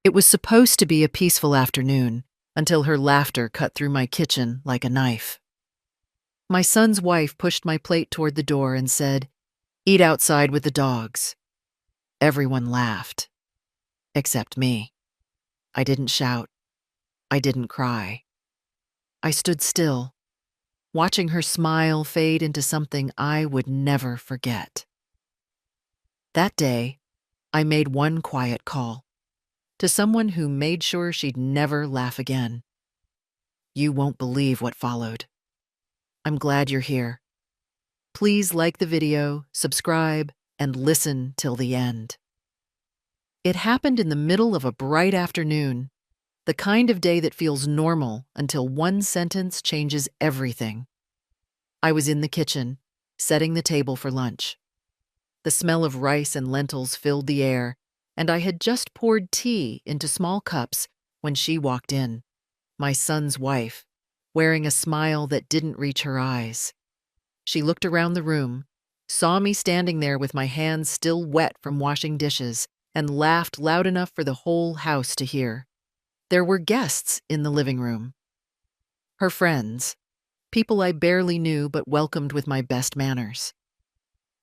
It was supposed to be a peaceful afternoon until her laughter cut through my kitchen like a knife. My son's wife pushed my plate toward the door and said, "Eat outside with the dogs." Everyone laughed, except me. I didn't shout. I didn't cry. I stood still, watching her smile fade into something I would never forget. That day, I made one quiet call to someone who made sure she'd never laugh again. You won't believe what followed. I'm glad you're here. Please like the video, subscribe, and listen till the end. It happened in the middle of a bright afternoon, the kind of day that feels normal until one sentence changes everything. I was in the kitchen, setting the table for lunch. The smell of rice and lentils filled the air, and I had just poured tea into small cups when she walked in, my son's wife, wearing a smile that didn't reach her eyes. She looked around the room, saw me standing there with my hands still wet from washing dishes, and laughed loud enough for the whole house to hear. There were guests in the living room. Her friends, people I barely knew but welcomed with my best manners.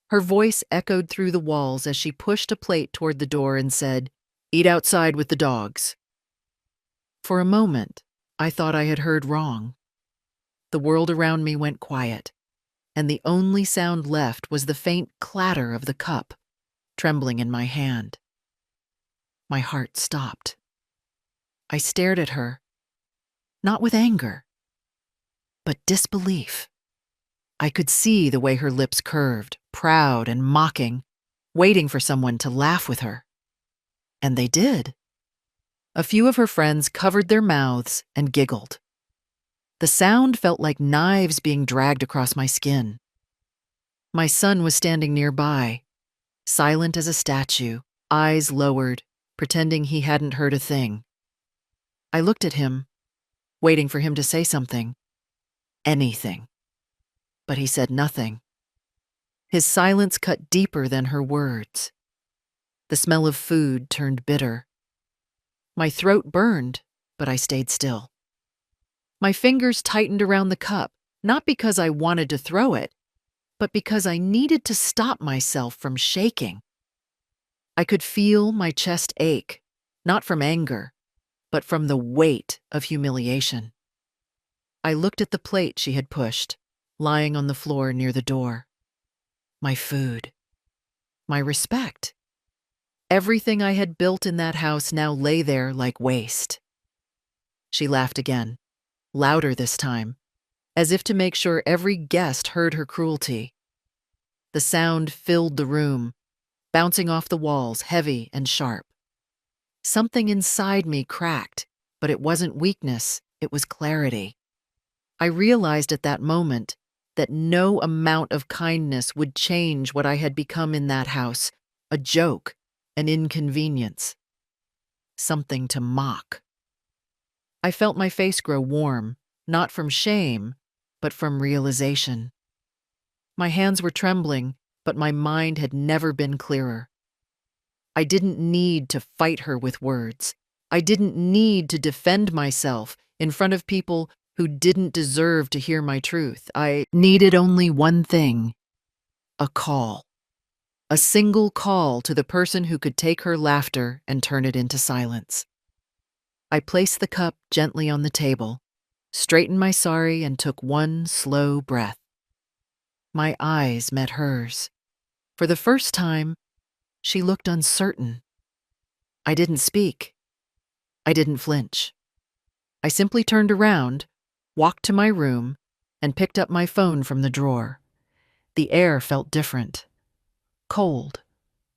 Her voice echoed through the walls as she pushed a plate toward the door and said, "Eat outside with the dogs." For a moment, I thought I had heard wrong. The world around me went quiet, and the only sound left was the faint clatter of the cup, trembling in my hand. My heart stopped. I stared at her, not with anger, but disbelief. I could see the way her lips curved, proud and mocking, waiting for someone to laugh with her. And they did. A few of her friends covered their mouths and giggled. The sound felt like knives being dragged across my skin. My son was standing nearby, silent as a statue, eyes lowered, pretending he hadn't heard a thing. I looked at him, waiting for him to say something. Anything. But he said nothing. His silence cut deeper than her words. The smell of food turned bitter. My throat burned, but I stayed still. My fingers tightened around the cup, not because I wanted to throw it, but because I needed to stop myself from shaking. I could feel my chest ache, not from anger, but from the weight of humiliation. I looked at the plate she had pushed, lying on the floor near the door. My food. My respect. Everything I had built in that house now lay there like waste. She laughed again, louder this time, as if to make sure every guest heard her cruelty. The sound filled the room, bouncing off the walls, heavy and sharp. Something inside me cracked, but it wasn't weakness, it was clarity. I realized at that moment that no amount of kindness would change what I had become in that house, a joke, an inconvenience, something to mock. I felt my face grow warm, not from shame, but from realization. My hands were trembling, but my mind had never been clearer. I didn't need to fight her with words. I didn't need to defend myself in front of people who didn't deserve to hear my truth. I needed only one thing: a call. A single call to the person who could take her laughter and turn it into silence. I placed the cup gently on the table, straightened my sari, and took one slow breath. My eyes met hers. For the first time, she looked uncertain. I didn't speak. I didn't flinch. I simply turned around, walked to my room, and picked up my phone from the drawer. The air felt different. Cold,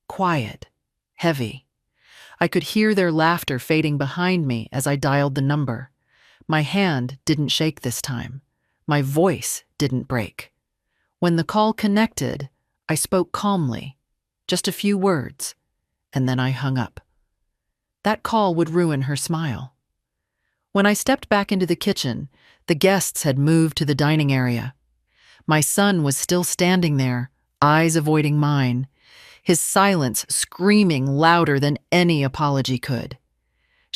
quiet, heavy. I could hear their laughter fading behind me as I dialed the number. My hand didn't shake this time. My voice didn't break. When the call connected, I spoke calmly, just a few words, and then I hung up. That call would ruin her smile. When I stepped back into the kitchen, the guests had moved to the dining area. My son was still standing there, eyes avoiding mine, his silence screaming louder than any apology could.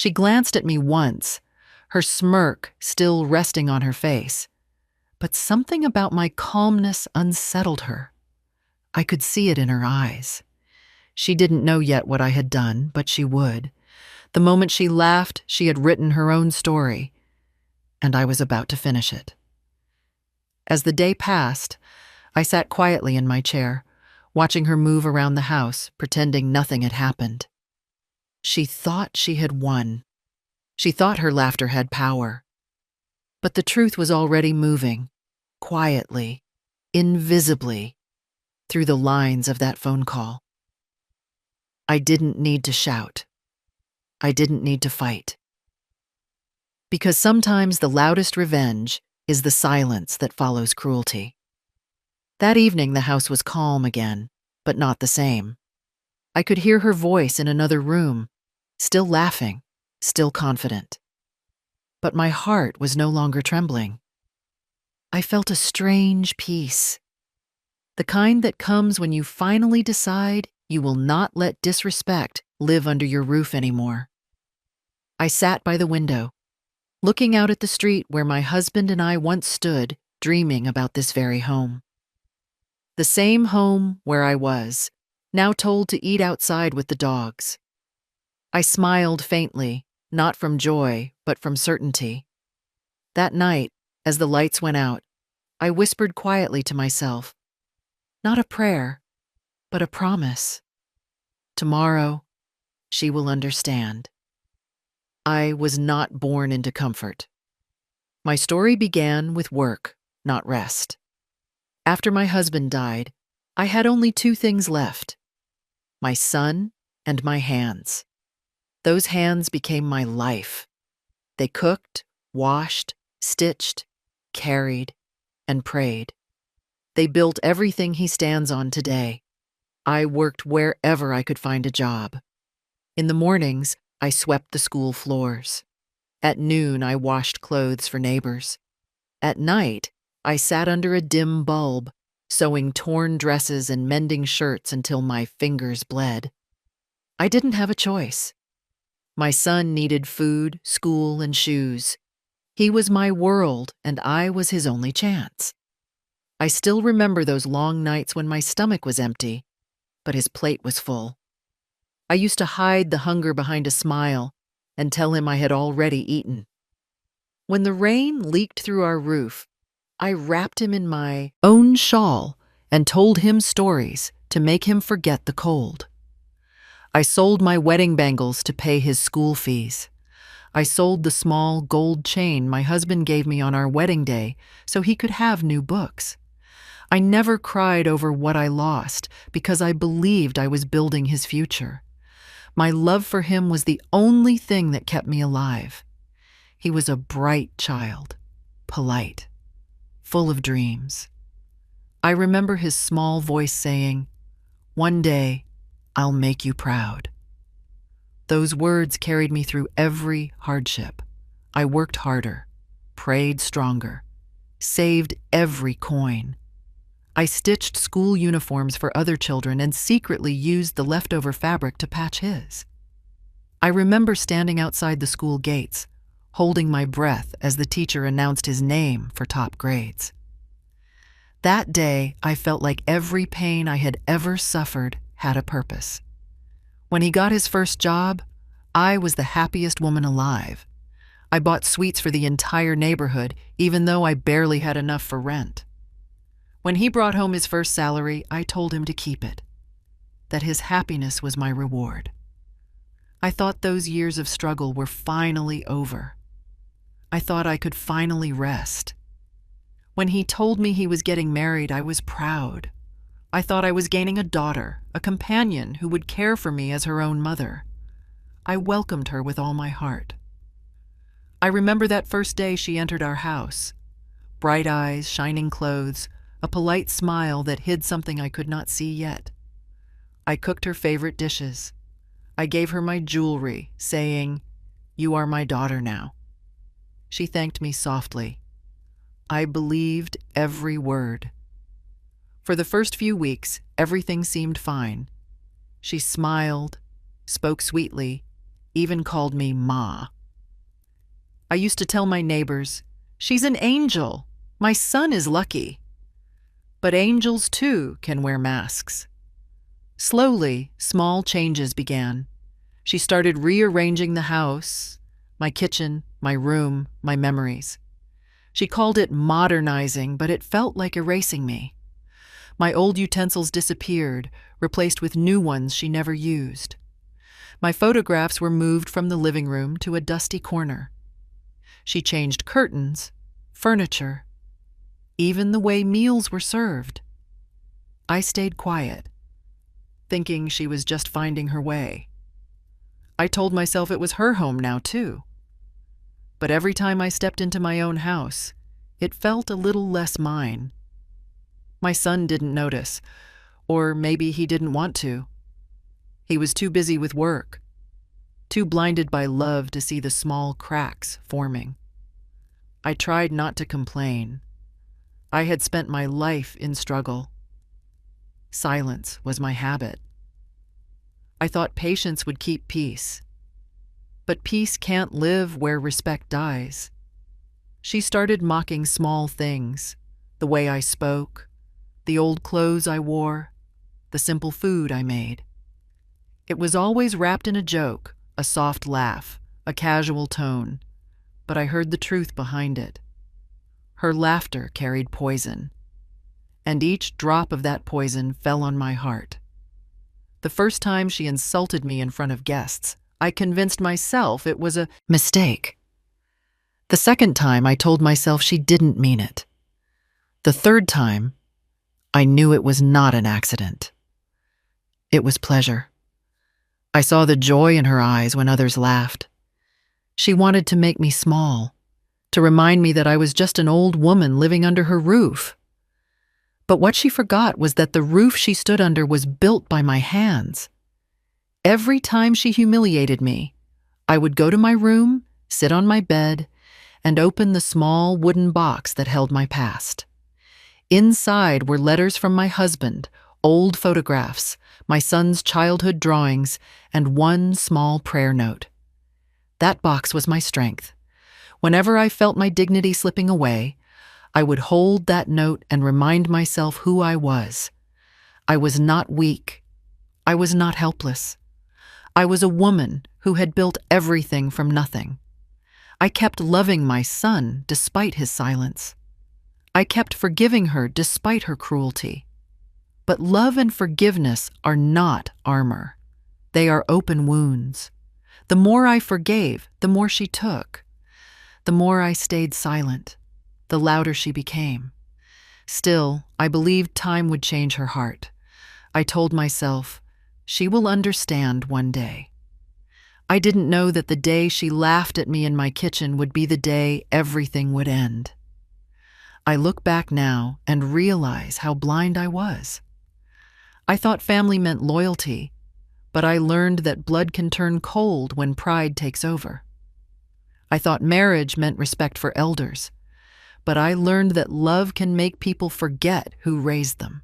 She glanced at me once, her smirk still resting on her face. But something about my calmness unsettled her. I could see it in her eyes. She didn't know yet what I had done, but she would. The moment she laughed, she had written her own story, and I was about to finish it. As the day passed, I sat quietly in my chair, watching her move around the house, pretending nothing had happened. She thought she had won. She thought her laughter had power. But the truth was already moving, quietly, invisibly, through the lines of that phone call. I didn't need to shout. I didn't need to fight. Because sometimes the loudest revenge is the silence that follows cruelty. That evening the house was calm again, but not the same. I could hear her voice in another room, still laughing, still confident. But my heart was no longer trembling. I felt a strange peace, the kind that comes when you finally decide you will not let disrespect live under your roof anymore. I sat by the window, looking out at the street where my husband and I once stood, dreaming about this very home. The same home where I was, now told to eat outside with the dogs. I smiled faintly, not from joy, but from certainty. That night, as the lights went out, I whispered quietly to myself, not a prayer, but a promise. Tomorrow, she will understand. I was not born into comfort. My story began with work, not rest. After my husband died, I had only two things left: my son and my hands. Those hands became my life. They cooked, washed, stitched, carried, and prayed. They built everything he stands on today. I worked wherever I could find a job. In the mornings, I swept the school floors. At noon, I washed clothes for neighbors. At night, I sat under a dim bulb, sewing torn dresses and mending shirts until my fingers bled. I didn't have a choice. My son needed food, school, and shoes. He was my world, and I was his only chance. I still remember those long nights when my stomach was empty, but his plate was full. I used to hide the hunger behind a smile and tell him I had already eaten. When the rain leaked through our roof, I wrapped him in my own shawl and told him stories to make him forget the cold. I sold my wedding bangles to pay his school fees. I sold the small gold chain my husband gave me on our wedding day so he could have new books. I never cried over what I lost because I believed I was building his future. My love for him was the only thing that kept me alive. He was a bright child, polite, full of dreams. I remember his small voice saying, "One day, I'll make you proud." Those words carried me through every hardship. I worked harder, prayed stronger, saved every coin. I stitched school uniforms for other children and secretly used the leftover fabric to patch his. I remember standing outside the school gates, holding my breath as the teacher announced his name for top grades. That day, I felt like every pain I had ever suffered had a purpose. When he got his first job, I was the happiest woman alive. I bought sweets for the entire neighborhood, even though I barely had enough for rent. When he brought home his first salary, I told him to keep it, that his happiness was my reward. I thought those years of struggle were finally over. I thought I could finally rest. When he told me he was getting married, I was proud. I thought I was gaining a daughter, a companion who would care for me as her own mother. I welcomed her with all my heart. I remember that first day she entered our house. Bright eyes, shining clothes, a polite smile that hid something I could not see yet. I cooked her favorite dishes. I gave her my jewelry, saying, "You are my daughter now." She thanked me softly. I believed every word. For the first few weeks, everything seemed fine. She smiled, spoke sweetly, even called me Ma. I used to tell my neighbors, "She's an angel. My son is lucky." But angels, too, can wear masks. Slowly, small changes began. She started rearranging the house, my kitchen, my room, my memories. She called it modernizing, but it felt like erasing me. My old utensils disappeared, replaced with new ones she never used. My photographs were moved from the living room to a dusty corner. She changed curtains, furniture, even the way meals were served. I stayed quiet, thinking she was just finding her way. I told myself it was her home now, too. But every time I stepped into my own house, it felt a little less mine. My son didn't notice, or maybe he didn't want to. He was too busy with work, too blinded by love to see the small cracks forming. I tried not to complain. I had spent my life in struggle. Silence was my habit. I thought patience would keep peace. But peace can't live where respect dies. She started mocking small things, the way I spoke, the old clothes I wore, the simple food I made. It was always wrapped in a joke, a soft laugh, a casual tone, but I heard the truth behind it. Her laughter carried poison, and each drop of that poison fell on my heart. The first time she insulted me in front of guests, I convinced myself it was a mistake. The second time, I told myself she didn't mean it. The third time, I knew it was not an accident. It was pleasure. I saw the joy in her eyes when others laughed. She wanted to make me small, to remind me that I was just an old woman living under her roof. But what she forgot was that the roof she stood under was built by my hands. Every time she humiliated me, I would go to my room, sit on my bed, and open the small wooden box that held my past. Inside were letters from my husband, old photographs, my son's childhood drawings, and one small prayer note. That box was my strength. Whenever I felt my dignity slipping away, I would hold that note and remind myself who I was. I was not weak. I was not helpless. I was a woman who had built everything from nothing. I kept loving my son despite his silence. I kept forgiving her despite her cruelty. But love and forgiveness are not armor. They are open wounds. The more I forgave, the more she took. The more I stayed silent, the louder she became. Still, I believed time would change her heart. I told myself, she will understand one day. I didn't know that the day she laughed at me in my kitchen would be the day everything would end. I look back now and realize how blind I was. I thought family meant loyalty, but I learned that blood can turn cold when pride takes over. I thought marriage meant respect for elders, but I learned that love can make people forget who raised them.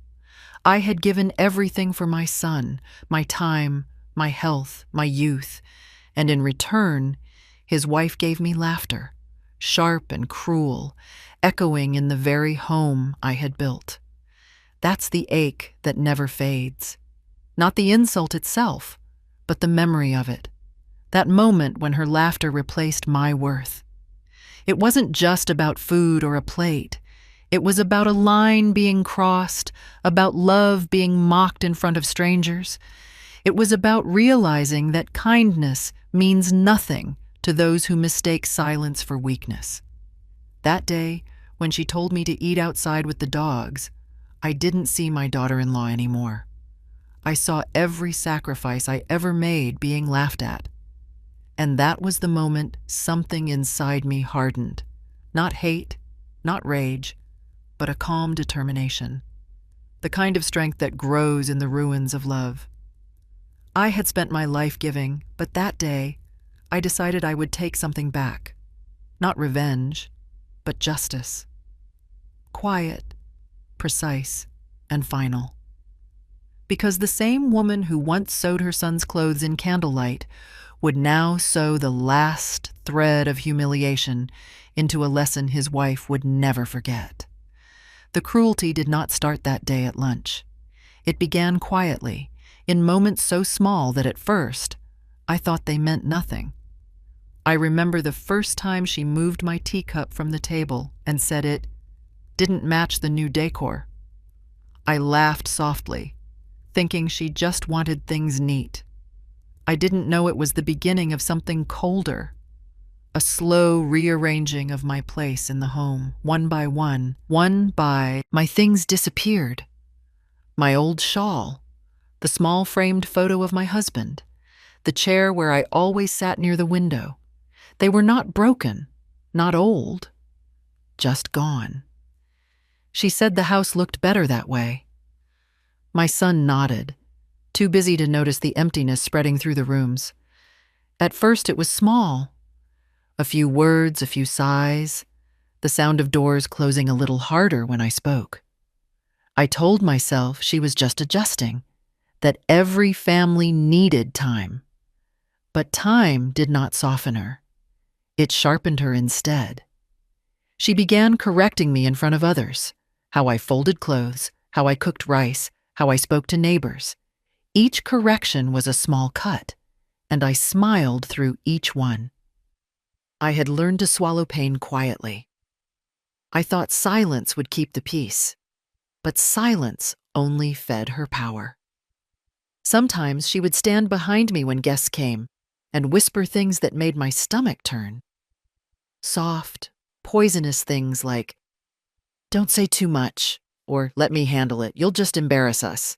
I had given everything for my son, my time, my health, my youth, and in return, his wife gave me laughter, sharp and cruel, echoing in the very home I had built. That's the ache that never fades. Not the insult itself, but the memory of it. That moment when her laughter replaced my worth. It wasn't just about food or a plate. It was about a line being crossed, about love being mocked in front of strangers. It was about realizing that kindness means nothing to those who mistake silence for weakness. That day, when she told me to eat outside with the dogs, I didn't see my daughter-in-law anymore. I saw every sacrifice I ever made being laughed at. And that was the moment something inside me hardened. Not hate, not rage, but a calm determination. The kind of strength that grows in the ruins of love. I had spent my life giving, but that day, I decided I would take something back. Not revenge, but justice. Quiet, precise, and final. Because the same woman who once sewed her son's clothes in candlelight would now sew the last thread of humiliation into a lesson his wife would never forget. The cruelty did not start that day at lunch. It began quietly, in moments so small that at first, I thought they meant nothing. I remember the first time she moved my teacup from the table and said it didn't match the new decor. I laughed softly, thinking she just wanted things neat. I didn't know it was the beginning of something colder, a slow rearranging of my place in the home. One by one, my things disappeared. My old shawl, the small framed photo of my husband, the chair where I always sat near the window. They were not broken, not old, just gone. She said the house looked better that way. My son nodded, too busy to notice the emptiness spreading through the rooms. At first it was small. A few words, a few sighs, the sound of doors closing a little harder when I spoke. I told myself she was just adjusting, that every family needed time. But time did not soften her. It sharpened her instead. She began correcting me in front of others, how I folded clothes, how I cooked rice, how I spoke to neighbors. Each correction was a small cut, and I smiled through each one. I had learned to swallow pain quietly. I thought silence would keep the peace, but silence only fed her power. Sometimes she would stand behind me when guests came and whisper things that made my stomach turn. Soft, poisonous things like, "Don't say too much," or "Let me handle it, you'll just embarrass us."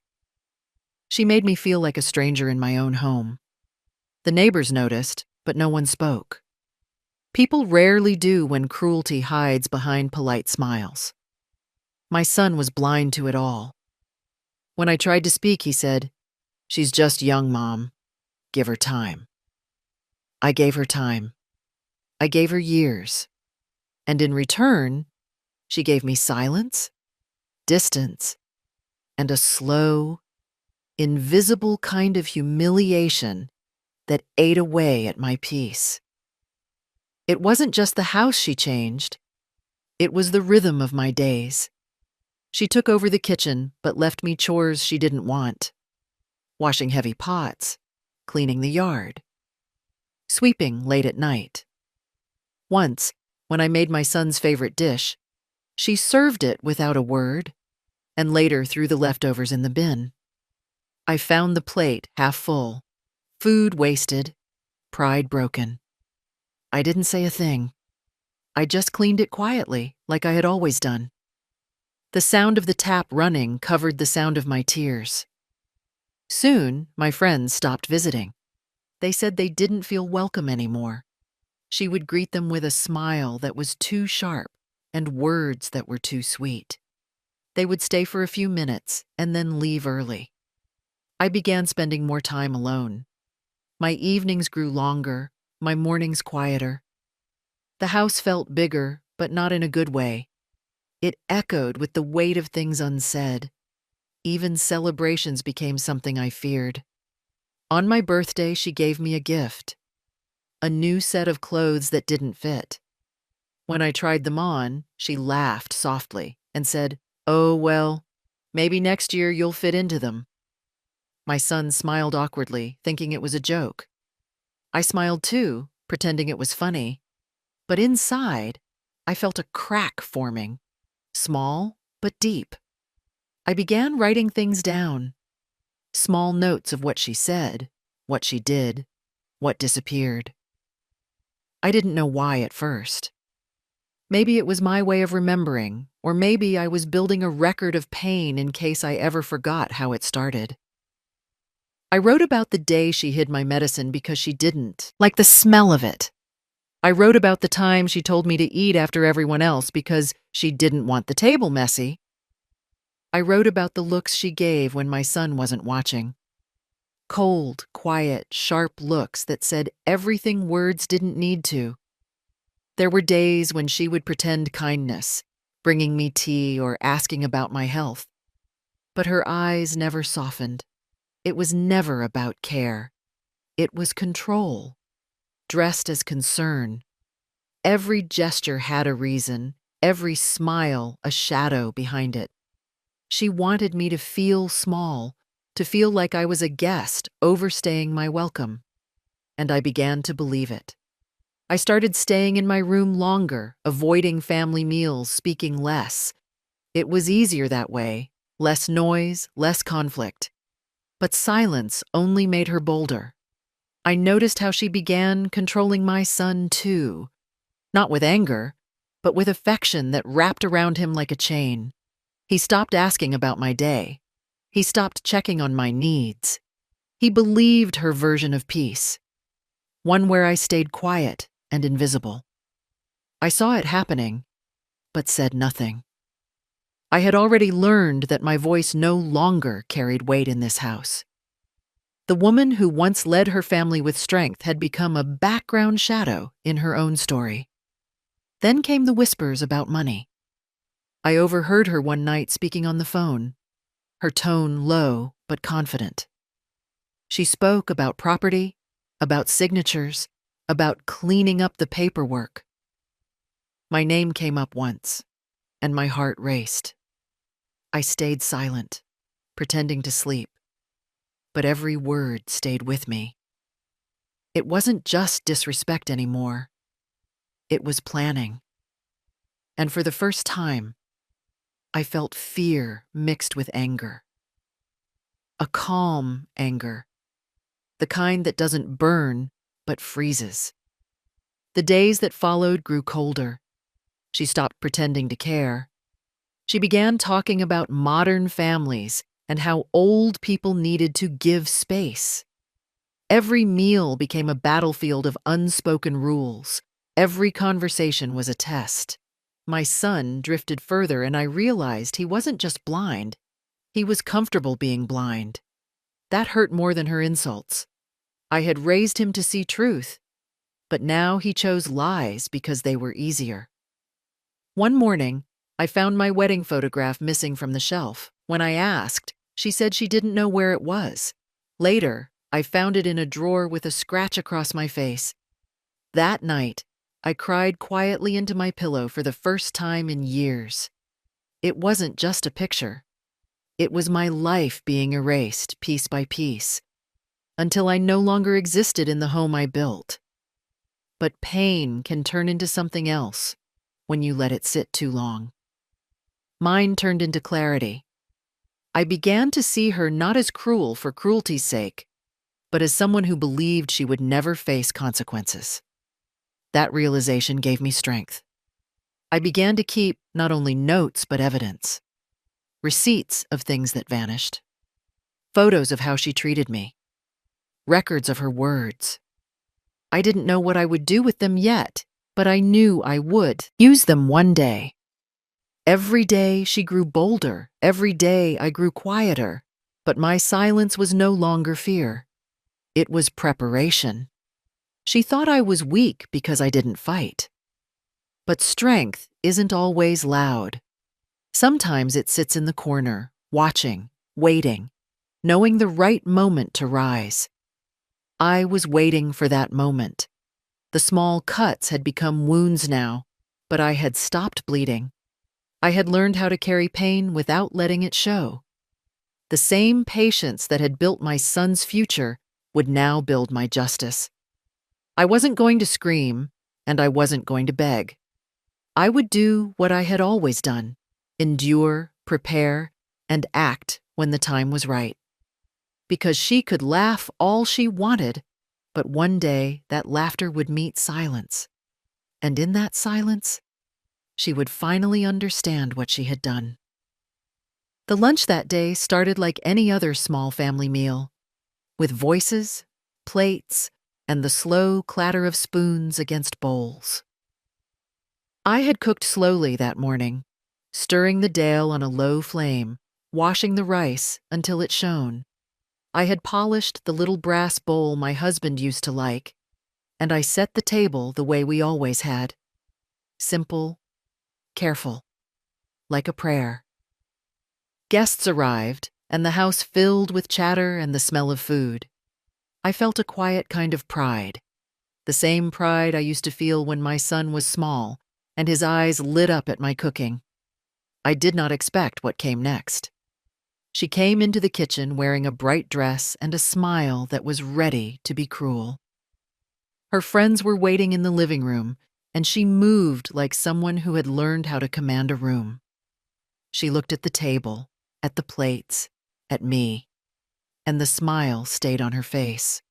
She made me feel like a stranger in my own home. The neighbors noticed, but no one spoke. People rarely do when cruelty hides behind polite smiles. My son was blind to it all. When I tried to speak, he said, "She's just young, Mom. Give her time." I gave her time. I gave her years. And in return, she gave me silence, distance, and a slow, invisible kind of humiliation that ate away at my peace. It wasn't just the house she changed. It was the rhythm of my days. She took over the kitchen, but left me chores she didn't want. Washing heavy pots, cleaning the yard, sweeping late at night. Once, when I made my son's favorite dish, she served it without a word, and later threw the leftovers in the bin. I found the plate half full, food wasted, pride broken. I didn't say a thing. I just cleaned it quietly, like I had always done. The sound of the tap running covered the sound of my tears. Soon, my friends stopped visiting. They said they didn't feel welcome anymore. She would greet them with a smile that was too sharp and words that were too sweet. They would stay for a few minutes and then leave early. I began spending more time alone. My evenings grew longer, my mornings quieter. The house felt bigger, but not in a good way. It echoed with the weight of things unsaid. Even celebrations became something I feared. On my birthday, she gave me a gift. A new set of clothes that didn't fit. When I tried them on, she laughed softly and said, "Oh, well, maybe next year you'll fit into them." My son smiled awkwardly, thinking it was a joke. I smiled too, pretending it was funny. But inside, I felt a crack forming, small but deep. I began writing things down. Small notes of what she said, what she did, what disappeared. I didn't know why at first. Maybe it was my way of remembering, or maybe I was building a record of pain in case I ever forgot how it started. I wrote about the day she hid my medicine because she didn't like the smell of it. I wrote about the time she told me to eat after everyone else because she didn't want the table messy. I wrote about the looks she gave when my son wasn't watching. Cold, quiet, sharp looks that said everything words didn't need to. There were days when she would pretend kindness, bringing me tea or asking about my health. But her eyes never softened. It was never about care. It was control, dressed as concern. Every gesture had a reason, every smile a shadow behind it. She wanted me to feel small, to feel like I was a guest overstaying my welcome. And I began to believe it. I started staying in my room longer, avoiding family meals, speaking less. It was easier that way, less noise, less conflict. But silence only made her bolder. I noticed how she began controlling my son too, not with anger, but with affection that wrapped around him like a chain. He stopped asking about my day. He stopped checking on my needs. He believed her version of peace, one where I stayed quiet and invisible. I saw it happening, but said nothing. I had already learned that my voice no longer carried weight in this house. The woman who once led her family with strength had become a background shadow in her own story. Then came the whispers about money. I overheard her one night speaking on the phone, her tone low but confident. She spoke about property, about signatures, about cleaning up the paperwork. My name came up once, and my heart raced. I stayed silent, pretending to sleep, but every word stayed with me. It wasn't just disrespect anymore. It was planning. And for the first time, I felt fear mixed with anger. A calm anger, the kind that doesn't burn but freezes. The days that followed grew colder. She stopped pretending to care. She began talking about modern families and how old people needed to give space. Every meal became a battlefield of unspoken rules. Every conversation was a test. My son drifted further, and I realized he wasn't just blind. He was comfortable being blind. That hurt more than her insults. I had raised him to see truth, but now he chose lies because they were easier. One morning, I found my wedding photograph missing from the shelf. When I asked, she said she didn't know where it was. Later, I found it in a drawer with a scratch across my face. That night, I cried quietly into my pillow for the first time in years. It wasn't just a picture. It was my life being erased piece by piece, until I no longer existed in the home I built. But pain can turn into something else when you let it sit too long. Mine turned into clarity. I began to see her not as cruel for cruelty's sake, but as someone who believed she would never face consequences. That realization gave me strength. I began to keep not only notes but evidence. Receipts of things that vanished. Photos of how she treated me. Records of her words. I didn't know what I would do with them yet, but I knew I would use them one day. Every day she grew bolder. Every day I grew quieter. But my silence was no longer fear. It was preparation. She thought I was weak because I didn't fight. But strength isn't always loud. Sometimes it sits in the corner, watching, waiting, knowing the right moment to rise. I was waiting for that moment. The small cuts had become wounds now, but I had stopped bleeding. I had learned how to carry pain without letting it show. The same patience that had built my son's future would now build my justice. I wasn't going to scream, and I wasn't going to beg. I would do what I had always done: endure, prepare, and act when the time was right. Because she could laugh all she wanted, but one day that laughter would meet silence. And in that silence, she would finally understand what she had done. The lunch that day started like any other small family meal, with voices, plates, and the slow clatter of spoons against bowls. I had cooked slowly that morning, stirring the dal on a low flame, washing the rice until it shone. I had polished the little brass bowl my husband used to like, and I set the table the way we always had. Simple, careful, like a prayer. Guests arrived, and the house filled with chatter and the smell of food. I felt a quiet kind of pride, the same pride I used to feel when my son was small and his eyes lit up at my cooking. I did not expect what came next. She came into the kitchen wearing a bright dress and a smile that was ready to be cruel. Her friends were waiting in the living room, and she moved like someone who had learned how to command a room. She looked at the table, at the plates, at me, and the smile stayed on her face.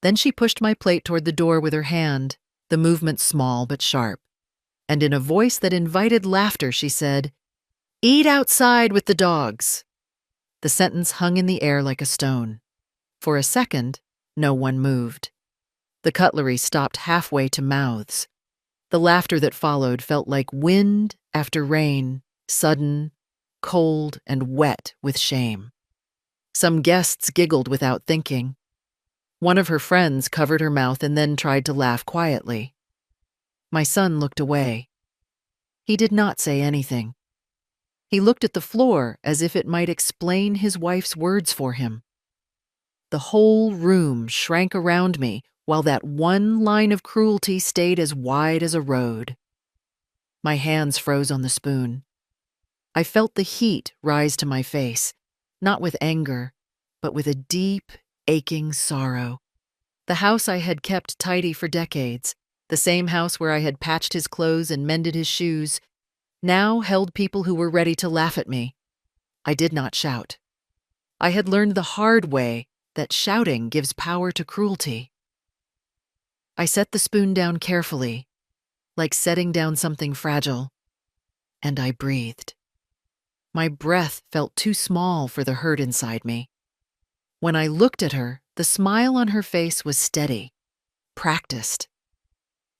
Then she pushed my plate toward the door with her hand, the movement small but sharp, and in a voice that invited laughter, she said, "Eat outside with the dogs." The sentence hung in the air like a stone. For a second, no one moved. The cutlery stopped halfway to mouths. The laughter that followed felt like wind after rain, sudden, cold, and wet with shame. Some guests giggled without thinking. One of her friends covered her mouth and then tried to laugh quietly. My son looked away. He did not say anything. He looked at the floor as if it might explain his wife's words for him. The whole room shrank around me while that one line of cruelty stayed as wide as a road. My hands froze on the spoon. I felt the heat rise to my face, not with anger, but with a deep, aching sorrow. The house I had kept tidy for decades, the same house where I had patched his clothes and mended his shoes, now held people who were ready to laugh at me. I did not shout. I had learned the hard way that shouting gives power to cruelty. I set the spoon down carefully, like setting down something fragile, and I breathed. My breath felt too small for the hurt inside me. When I looked at her, the smile on her face was steady, practiced.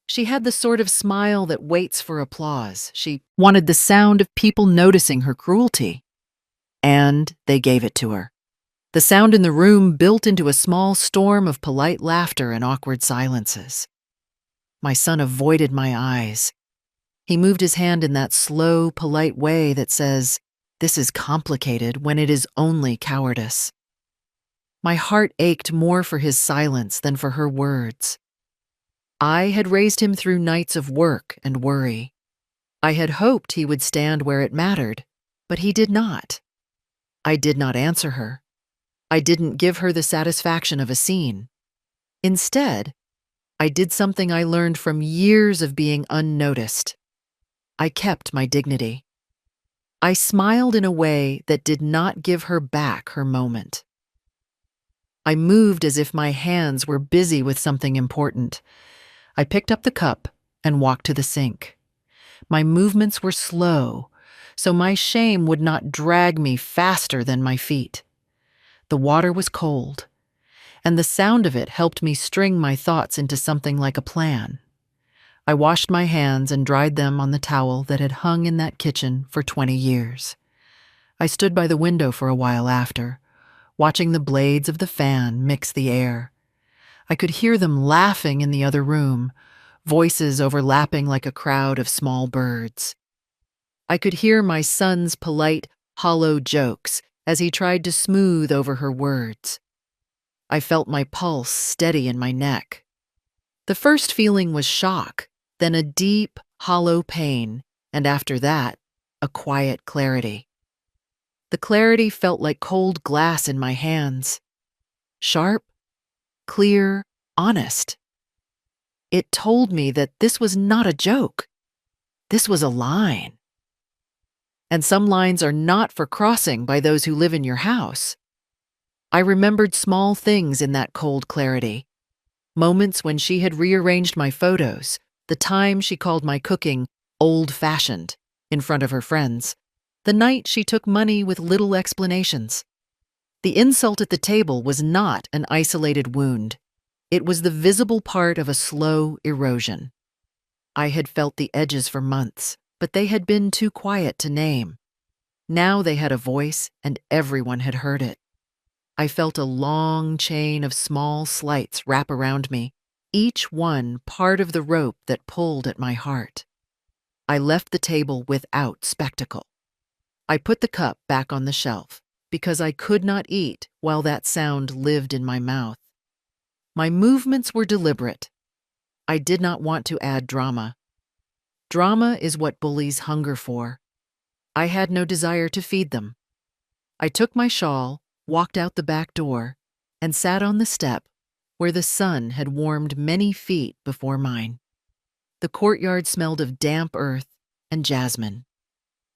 She had the sort of smile that waits for applause. She wanted the sound of people noticing her cruelty. And they gave it to her. The sound in the room built into a small storm of polite laughter and awkward silences. My son avoided my eyes. He moved his hand in that slow, polite way that says, "This is complicated," when it is only cowardice. My heart ached more for his silence than for her words. I had raised him through nights of work and worry. I had hoped he would stand where it mattered, but he did not. I did not answer her. I didn't give her the satisfaction of a scene. Instead, I did something I learned from years of being unnoticed. I kept my dignity. I smiled in a way that did not give her back her moment. I moved as if my hands were busy with something important. I picked up the cup and walked to the sink. My movements were slow, so my shame would not drag me faster than my feet. The water was cold, and the sound of it helped me string my thoughts into something like a plan. I washed my hands and dried them on the towel that had hung in that kitchen for 20 years. I stood by the window for a while after, watching the blades of the fan mix the air. I could hear them laughing in the other room, voices overlapping like a crowd of small birds. I could hear my son's polite, hollow jokes as he tried to smooth over her words. I felt my pulse steady in my neck. The first feeling was shock, then a deep, hollow pain, and after that, a quiet clarity. The clarity felt like cold glass in my hands. Sharp, clear, honest. It told me that this was not a joke. This was a line. And some lines are not for crossing by those who live in your house. I remembered small things in that cold clarity. Moments when she had rearranged my photos, the time she called my cooking old-fashioned in front of her friends, the night she took money with little explanations. The insult at the table was not an isolated wound. It was the visible part of a slow erosion. I had felt the edges for months, but they had been too quiet to name. Now they had a voice, and everyone had heard it. I felt a long chain of small slights wrap around me, each one part of the rope that pulled at my heart. I left the table without spectacle. I put the cup back on the shelf because I could not eat while that sound lived in my mouth. My movements were deliberate. I did not want to add drama. Drama is what bullies hunger for. I had no desire to feed them. I took my shawl, walked out the back door, and sat on the step where the sun had warmed many feet before mine. The courtyard smelled of damp earth and jasmine.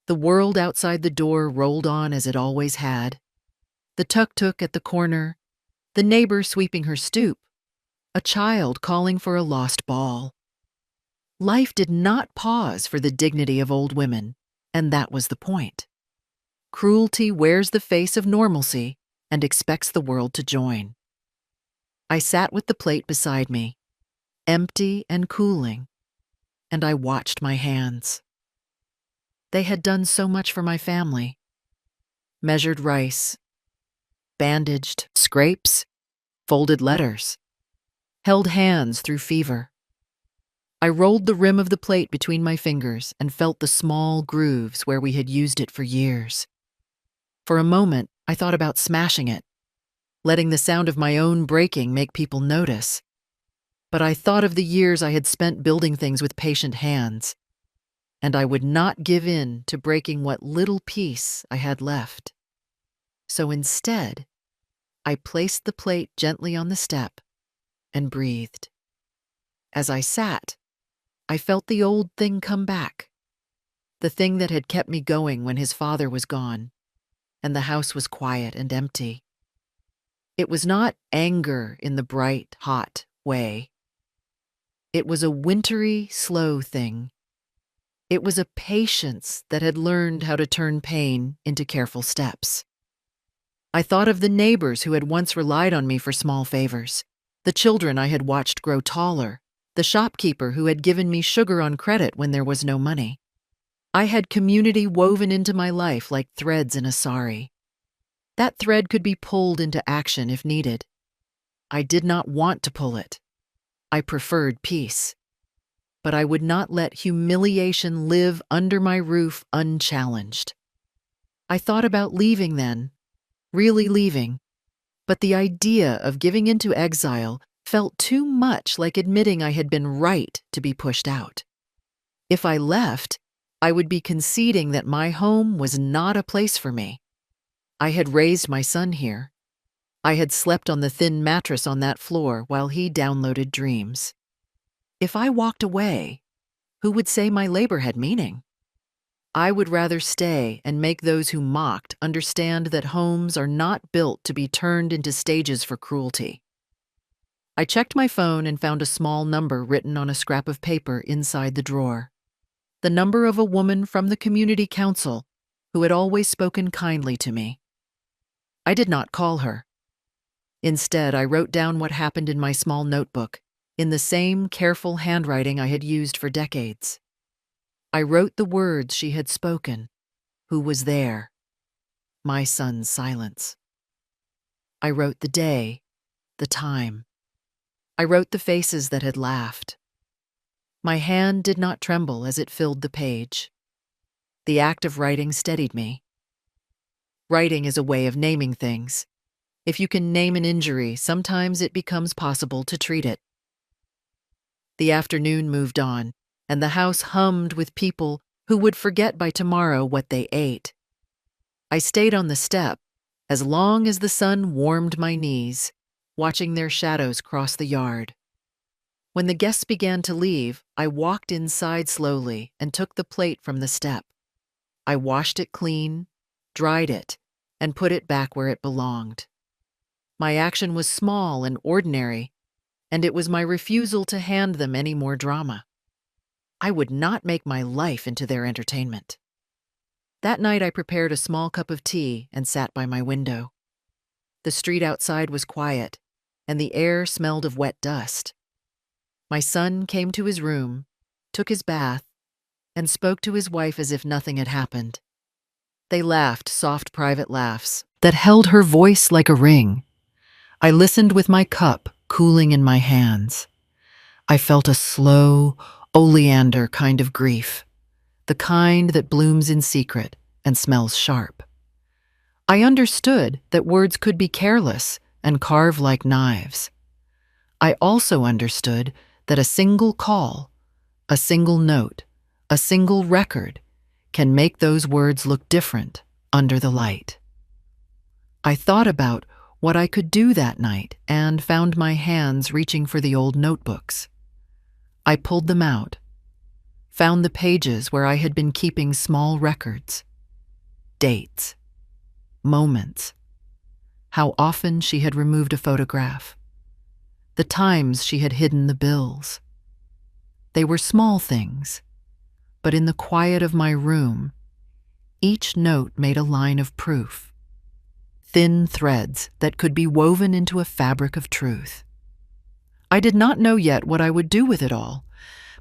The world outside the door rolled on as it always had. The tuk-tuk at the corner, the neighbor sweeping her stoop, a child calling for a lost ball. Life did not pause for the dignity of old women, and that was the point. Cruelty wears the face of normalcy and expects the world to join. I sat with the plate beside me, empty and cooling, and I watched my hands. They had done so much for my family. Measured rice, bandaged scrapes, folded letters, held hands through fever. I rolled the rim of the plate between my fingers and felt the small grooves where we had used it for years. For a moment, I thought about smashing it, letting the sound of my own breaking make people notice. But I thought of the years I had spent building things with patient hands, and I would not give in to breaking what little piece I had left. So instead, I placed the plate gently on the step and breathed. As I sat, I felt the old thing come back, the thing that had kept me going when his father was gone, and the house was quiet and empty. It was not anger in the bright, hot way. It was a wintry, slow thing. It was a patience that had learned how to turn pain into careful steps. I thought of the neighbors who had once relied on me for small favors, the children I had watched grow taller, the shopkeeper who had given me sugar on credit when there was no money. I had community woven into my life like threads in a sari. That thread could be pulled into action if needed. I did not want to pull it. I preferred peace. But I would not let humiliation live under my roof unchallenged. I thought about leaving then, really leaving, but the idea of giving into exile felt too much like admitting I had been right to be pushed out. If I left, I would be conceding that my home was not a place for me. I had raised my son here. I had slept on the thin mattress on that floor while he downloaded dreams. If I walked away, who would say my labor had meaning? I would rather stay and make those who mocked understand that homes are not built to be turned into stages for cruelty. I checked my phone and found a small number written on a scrap of paper inside the drawer. The number of a woman from the community council who had always spoken kindly to me. I did not call her. Instead, I wrote down what happened in my small notebook, in the same careful handwriting I had used for decades. I wrote the words she had spoken, who was there, my son's silence. I wrote the day, the time. I wrote the faces that had laughed. My hand did not tremble as it filled the page. The act of writing steadied me. Writing is a way of naming things. If you can name an injury, sometimes it becomes possible to treat it. The afternoon moved on, and the house hummed with people who would forget by tomorrow what they ate. I stayed on the step as long as the sun warmed my knees, watching their shadows cross the yard. When the guests began to leave, I walked inside slowly and took the plate from the step. I washed it clean, dried it, and put it back where it belonged. My action was small and ordinary, and it was my refusal to hand them any more drama. I would not make my life into their entertainment. That night I prepared a small cup of tea and sat by my window. The street outside was quiet, and the air smelled of wet dust. My son came to his room, took his bath, and spoke to his wife as if nothing had happened. They laughed soft private laughs that held her voice like a ring. I listened with my cup cooling in my hands. I felt a slow, oleander kind of grief, the kind that blooms in secret and smells sharp. I understood that words could be careless and carve like knives. I also understood that a single call, a single note, a single record can make those words look different under the light. I thought about what I could do that night and found my hands reaching for the old notebooks. I pulled them out, found the pages where I had been keeping small records, dates, moments, how often she had removed a photograph, the times she had hidden the bills. They were small things, but in the quiet of my room, each note made a line of proof, thin threads that could be woven into a fabric of truth. I did not know yet what I would do with it all,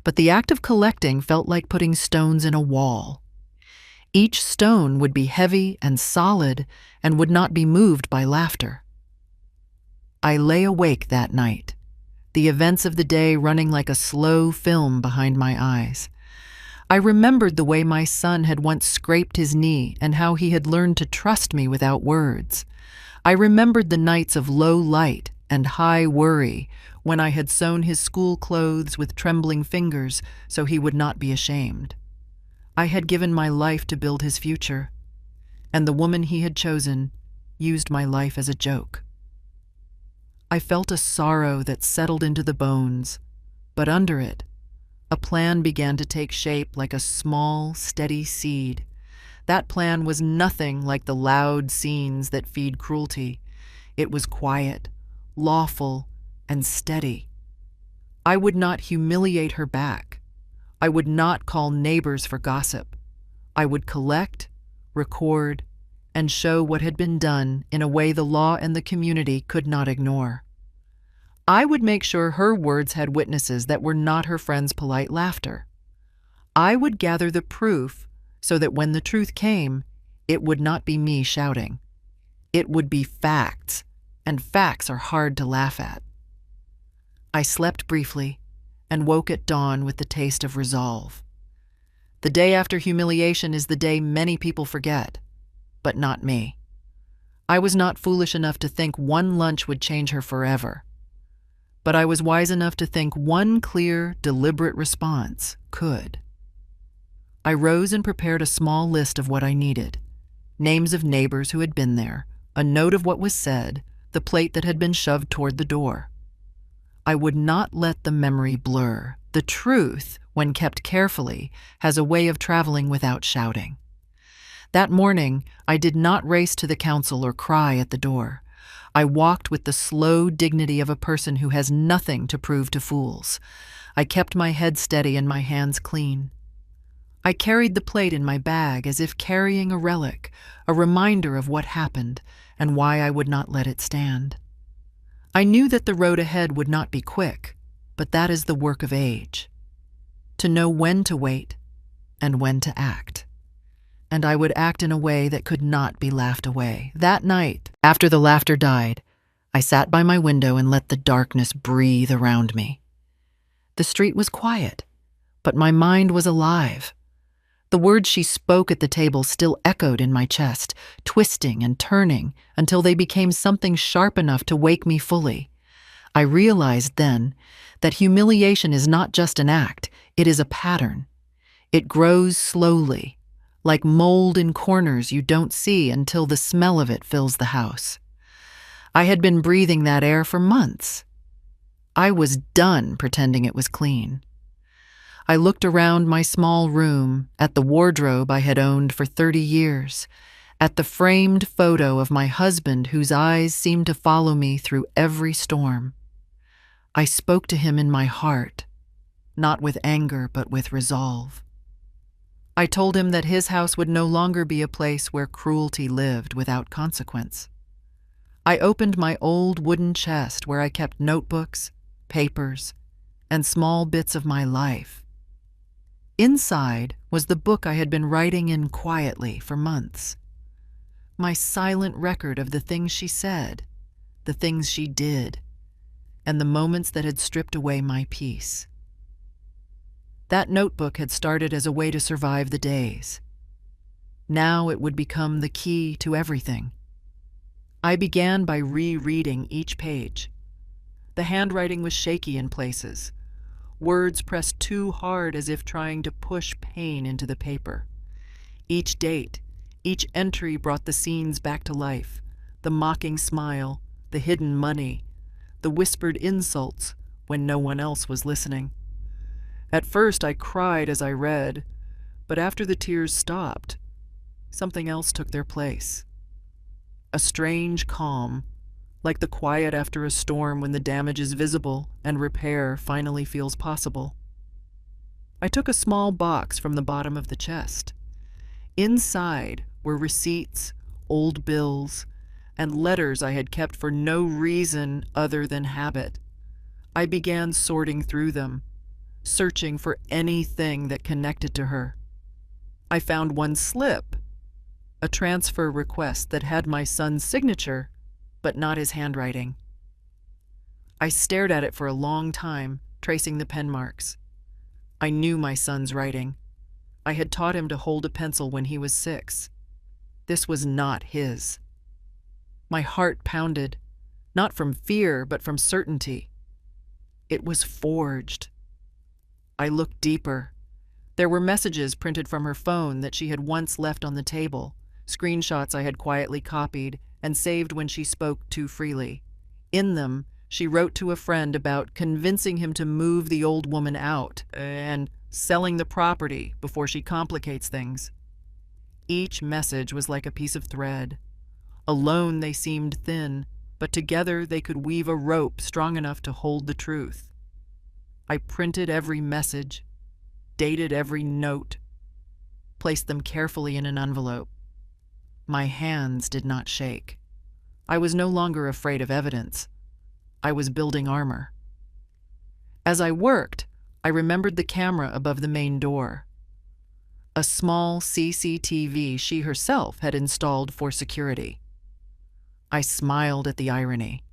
but the act of collecting felt like putting stones in a wall. Each stone would be heavy and solid and would not be moved by laughter. I lay awake that night, the events of the day running like a slow film behind my eyes. I remembered the way my son had once scraped his knee and how he had learned to trust me without words. I remembered the nights of low light and high worry when I had sewn his school clothes with trembling fingers so he would not be ashamed. I had given my life to build his future, and the woman he had chosen used my life as a joke. I felt a sorrow that settled into the bones, but under it, a plan began to take shape like a small, steady seed. That plan was nothing like the loud scenes that feed cruelty. It was quiet, lawful, and steady. I would not humiliate her back. I would not call neighbors for gossip. I would collect, record, and show what had been done in a way the law and the community could not ignore. I would make sure her words had witnesses that were not her friend's polite laughter. I would gather the proof so that when the truth came, it would not be me shouting. It would be facts, and facts are hard to laugh at. I slept briefly and woke at dawn with the taste of resolve. The day after humiliation is the day many people forget, but not me. I was not foolish enough to think one lunch would change her forever. But I was wise enough to think one clear, deliberate response could. I rose and prepared a small list of what I needed: names of neighbors who had been there, a note of what was said, the plate that had been shoved toward the door. I would not let the memory blur. The truth, when kept carefully, has a way of traveling without shouting. That morning, I did not race to the council or cry at the door. I walked with the slow dignity of a person who has nothing to prove to fools. I kept my head steady and my hands clean. I carried the plate in my bag as if carrying a relic, a reminder of what happened and why I would not let it stand. I knew that the road ahead would not be quick, but that is the work of age. To know when to wait and when to act. And I would act in a way that could not be laughed away. That night, after the laughter died, I sat by my window and let the darkness breathe around me. The street was quiet, but my mind was alive. The words she spoke at the table still echoed in my chest, twisting and turning until they became something sharp enough to wake me fully. I realized then that humiliation is not just an act, it is a pattern. It grows slowly, like mold in corners you don't see until the smell of it fills the house. I had been breathing that air for months. I was done pretending it was clean. I looked around my small room, at the wardrobe I had owned for 30 years, at the framed photo of my husband whose eyes seemed to follow me through every storm. I spoke to him in my heart, not with anger but with resolve. I told him that his house would no longer be a place where cruelty lived without consequence. I opened my old wooden chest where I kept notebooks, papers, and small bits of my life. Inside was the book I had been writing in quietly for months. My silent record of the things she said, the things she did, and the moments that had stripped away my peace. That notebook had started as a way to survive the days. Now it would become the key to everything. I began by rereading each page, The handwriting was shaky in places. Words pressed too hard as if trying to push pain into the paper. Each date, each entry brought the scenes back to life. The mocking smile, the hidden money, the whispered insults when no one else was listening. At first I cried as I read, but after the tears stopped, something else took their place. A strange calm, like the quiet after a storm when the damage is visible and repair finally feels possible. I took a small box from the bottom of the chest. Inside were receipts, old bills, and letters I had kept for no reason other than habit. I began sorting through them, searching for anything that connected to her. I found one slip, a transfer request that had my son's signature, but not his handwriting. I stared at it for a long time, tracing the pen marks. I knew my son's writing. I had taught him to hold a pencil when he was 6. This was not his. My heart pounded, not from fear, but from certainty. It was forged. I looked deeper. There were messages printed from her phone that she had once left on the table, screenshots I had quietly copied and saved when she spoke too freely. In them, she wrote to a friend about convincing him to move the old woman out and selling the property before she complicates things. Each message was like a piece of thread. Alone they seemed thin, but together they could weave a rope strong enough to hold the truth. I printed every message, dated every note, placed them carefully in an envelope. My hands did not shake. I was no longer afraid of evidence. I was building armor. As I worked, I remembered the camera above the main door. A small CCTV she herself had installed for security. I smiled at the irony.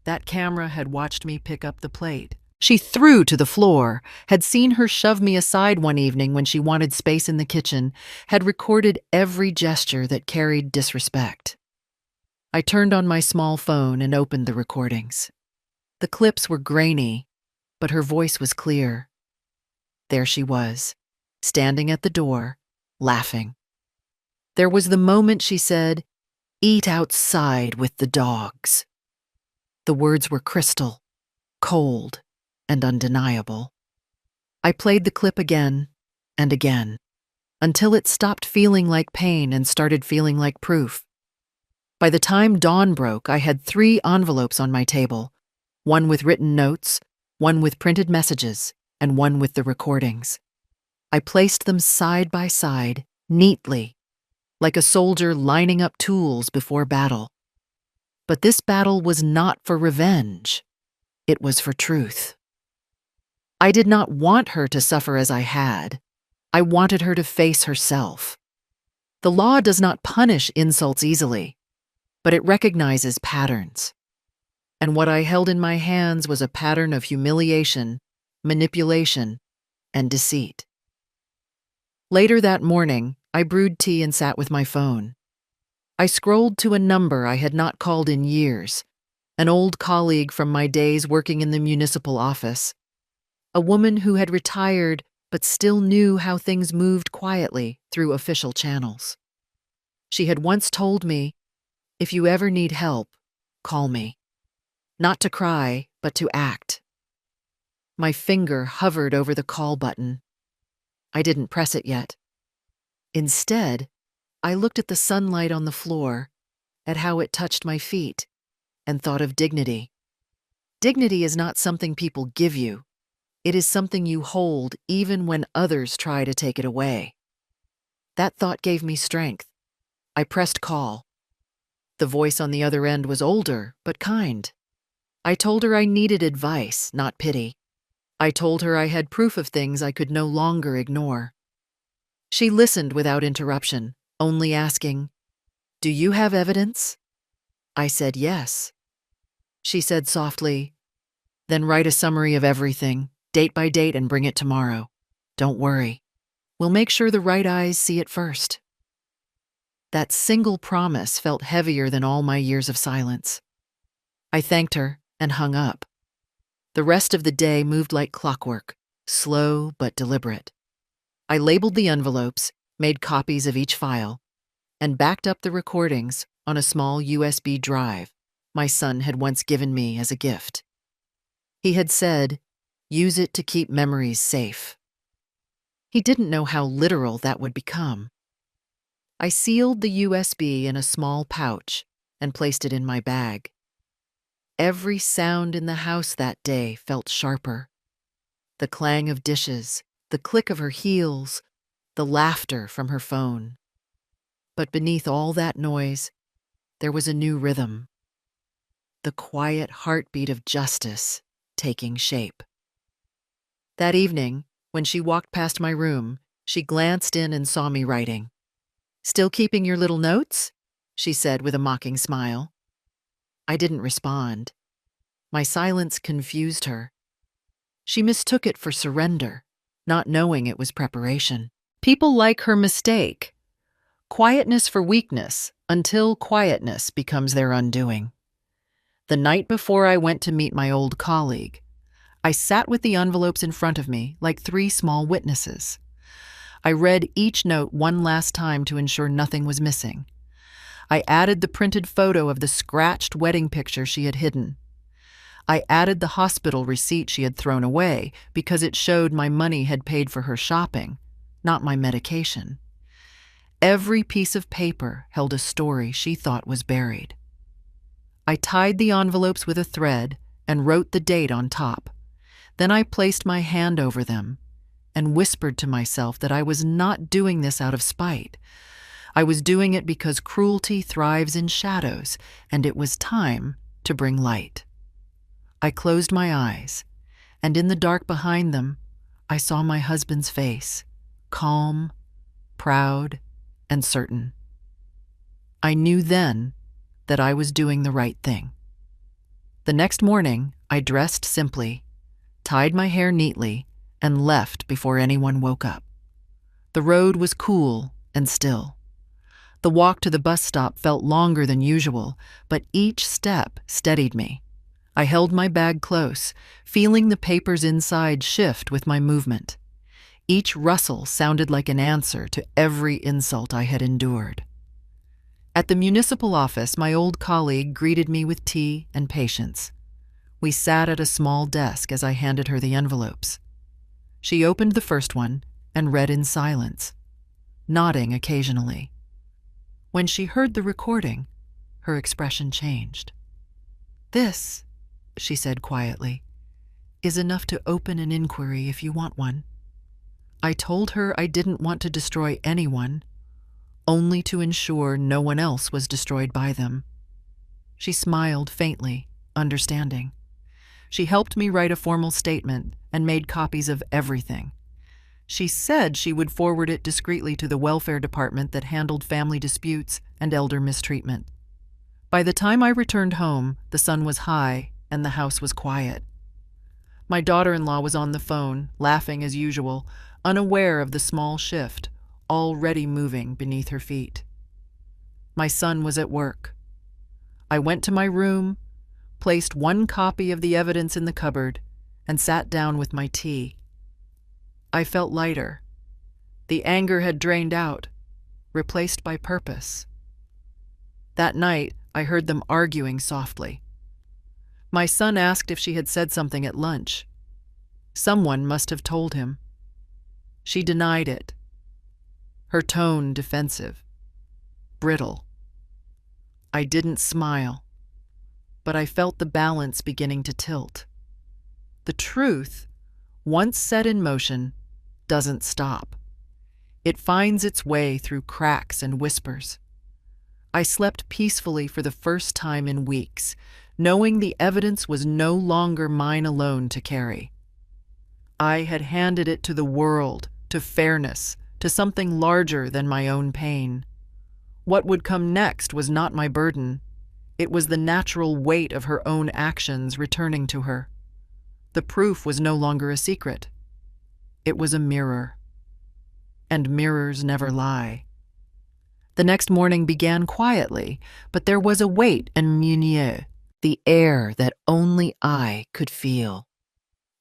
That camera had watched me pick up the plate she threw to the floor, had seen her shove me aside one evening when she wanted space in the kitchen, had recorded every gesture that carried disrespect. I turned on my small phone and opened the recordings. The clips were grainy, but her voice was clear. There she was, standing at the door, laughing. There was the moment she said, "Eat outside with the dogs." The words were crystal, cold, and undeniable. I played the clip again and again, until it stopped feeling like pain and started feeling like proof. By the time dawn broke, I had 3 envelopes on my table, one with written notes, one with printed messages, and one with the recordings. I placed them side by side, neatly, like a soldier lining up tools before battle. But this battle was not for revenge. It was for truth. I did not want her to suffer as I had. I wanted her to face herself. The law does not punish insults easily, but it recognizes patterns. And what I held in my hands was a pattern of humiliation, manipulation, and deceit. Later that morning, I brewed tea and sat with my phone. I scrolled to a number I had not called in years, an old colleague from my days working in the municipal office, a woman who had retired but still knew how things moved quietly through official channels. She had once told me, "If you ever need help, call me." Not to cry, but to act. My finger hovered over the call button. I didn't press it yet. Instead, I looked at the sunlight on the floor, at how it touched my feet, and thought of dignity. Dignity is not something people give you. It is something you hold even when others try to take it away. That thought gave me strength. I pressed call. The voice on the other end was older, but kind. I told her I needed advice, not pity. I told her I had proof of things I could no longer ignore. She listened without interruption, only asking, "Do you have evidence?" I said yes. She said softly, "Then write a summary of everything, date by date, and bring it tomorrow. Don't worry. We'll make sure the right eyes see it first." That single promise felt heavier than all my years of silence. I thanked her, and hung up. The rest of the day moved like clockwork, slow but deliberate. I labeled the envelopes, made copies of each file, and backed up the recordings on a small USB drive my son had once given me as a gift. He had said, "Use it to keep memories safe." He didn't know how literal that would become. I sealed the USB in a small pouch and placed it in my bag. Every sound in the house that day felt sharper. The clang of dishes, the click of her heels, the laughter from her phone. But beneath all that noise, there was a new rhythm. The quiet heartbeat of justice taking shape. That evening, when she walked past my room, she glanced in and saw me writing. "Still keeping your little notes?" she said with a mocking smile. I didn't respond. My silence confused her. She mistook it for surrender, not knowing it was preparation. People like her mistake. Quietness for weakness, until quietness becomes their undoing. The night before I went to meet my old colleague, I sat with the envelopes in front of me like three small witnesses. I read each note one last time to ensure nothing was missing. I added the printed photo of the scratched wedding picture she had hidden. I added the hospital receipt she had thrown away because it showed my money had paid for her shopping, not my medication. Every piece of paper held a story she thought was buried. I tied the envelopes with a thread and wrote the date on top. Then I placed my hand over them and whispered to myself that I was not doing this out of spite. I was doing it because cruelty thrives in shadows, and it was time to bring light. I closed my eyes, and in the dark behind them, I saw my husband's face, calm, proud, and certain. I knew then that I was doing the right thing. The next morning, I dressed simply, tied my hair neatly, and left before anyone woke up. The road was cool and still. The walk to the bus stop felt longer than usual, but each step steadied me. I held my bag close, feeling the papers inside shift with my movement. Each rustle sounded like an answer to every insult I had endured. At the municipal office, my old colleague greeted me with tea and patience. We sat at a small desk as I handed her the envelopes. She opened the first one and read in silence, nodding occasionally. When she heard the recording, her expression changed. "This," she said quietly, "is enough to open an inquiry if you want one." I told her I didn't want to destroy anyone, only to ensure no one else was destroyed by them. She smiled faintly, understanding. She helped me write a formal statement and made copies of everything. She said she would forward it discreetly to the welfare department that handled family disputes and elder mistreatment. By the time I returned home, the sun was high and the house was quiet. My daughter-in-law was on the phone, laughing as usual, unaware of the small shift, already moving beneath her feet. My son was at work. I went to my room, placed one copy of the evidence in the cupboard, and sat down with my tea. I felt lighter. The anger had drained out, replaced by purpose. That night, I heard them arguing softly. My son asked if she had said something at lunch. Someone must have told him. She denied it, her tone defensive, brittle. I didn't smile, but I felt the balance beginning to tilt. The truth, once set in motion, doesn't stop. It finds its way through cracks and whispers. I slept peacefully for the first time in weeks, knowing the evidence was no longer mine alone to carry. I had handed it to the world, to fairness, to something larger than my own pain. What would come next was not my burden. It was the natural weight of her own actions returning to her. The proof was no longer a secret. It was a mirror. And mirrors never lie. The next morning began quietly, but there was a weight and milieu. the air that only I could feel.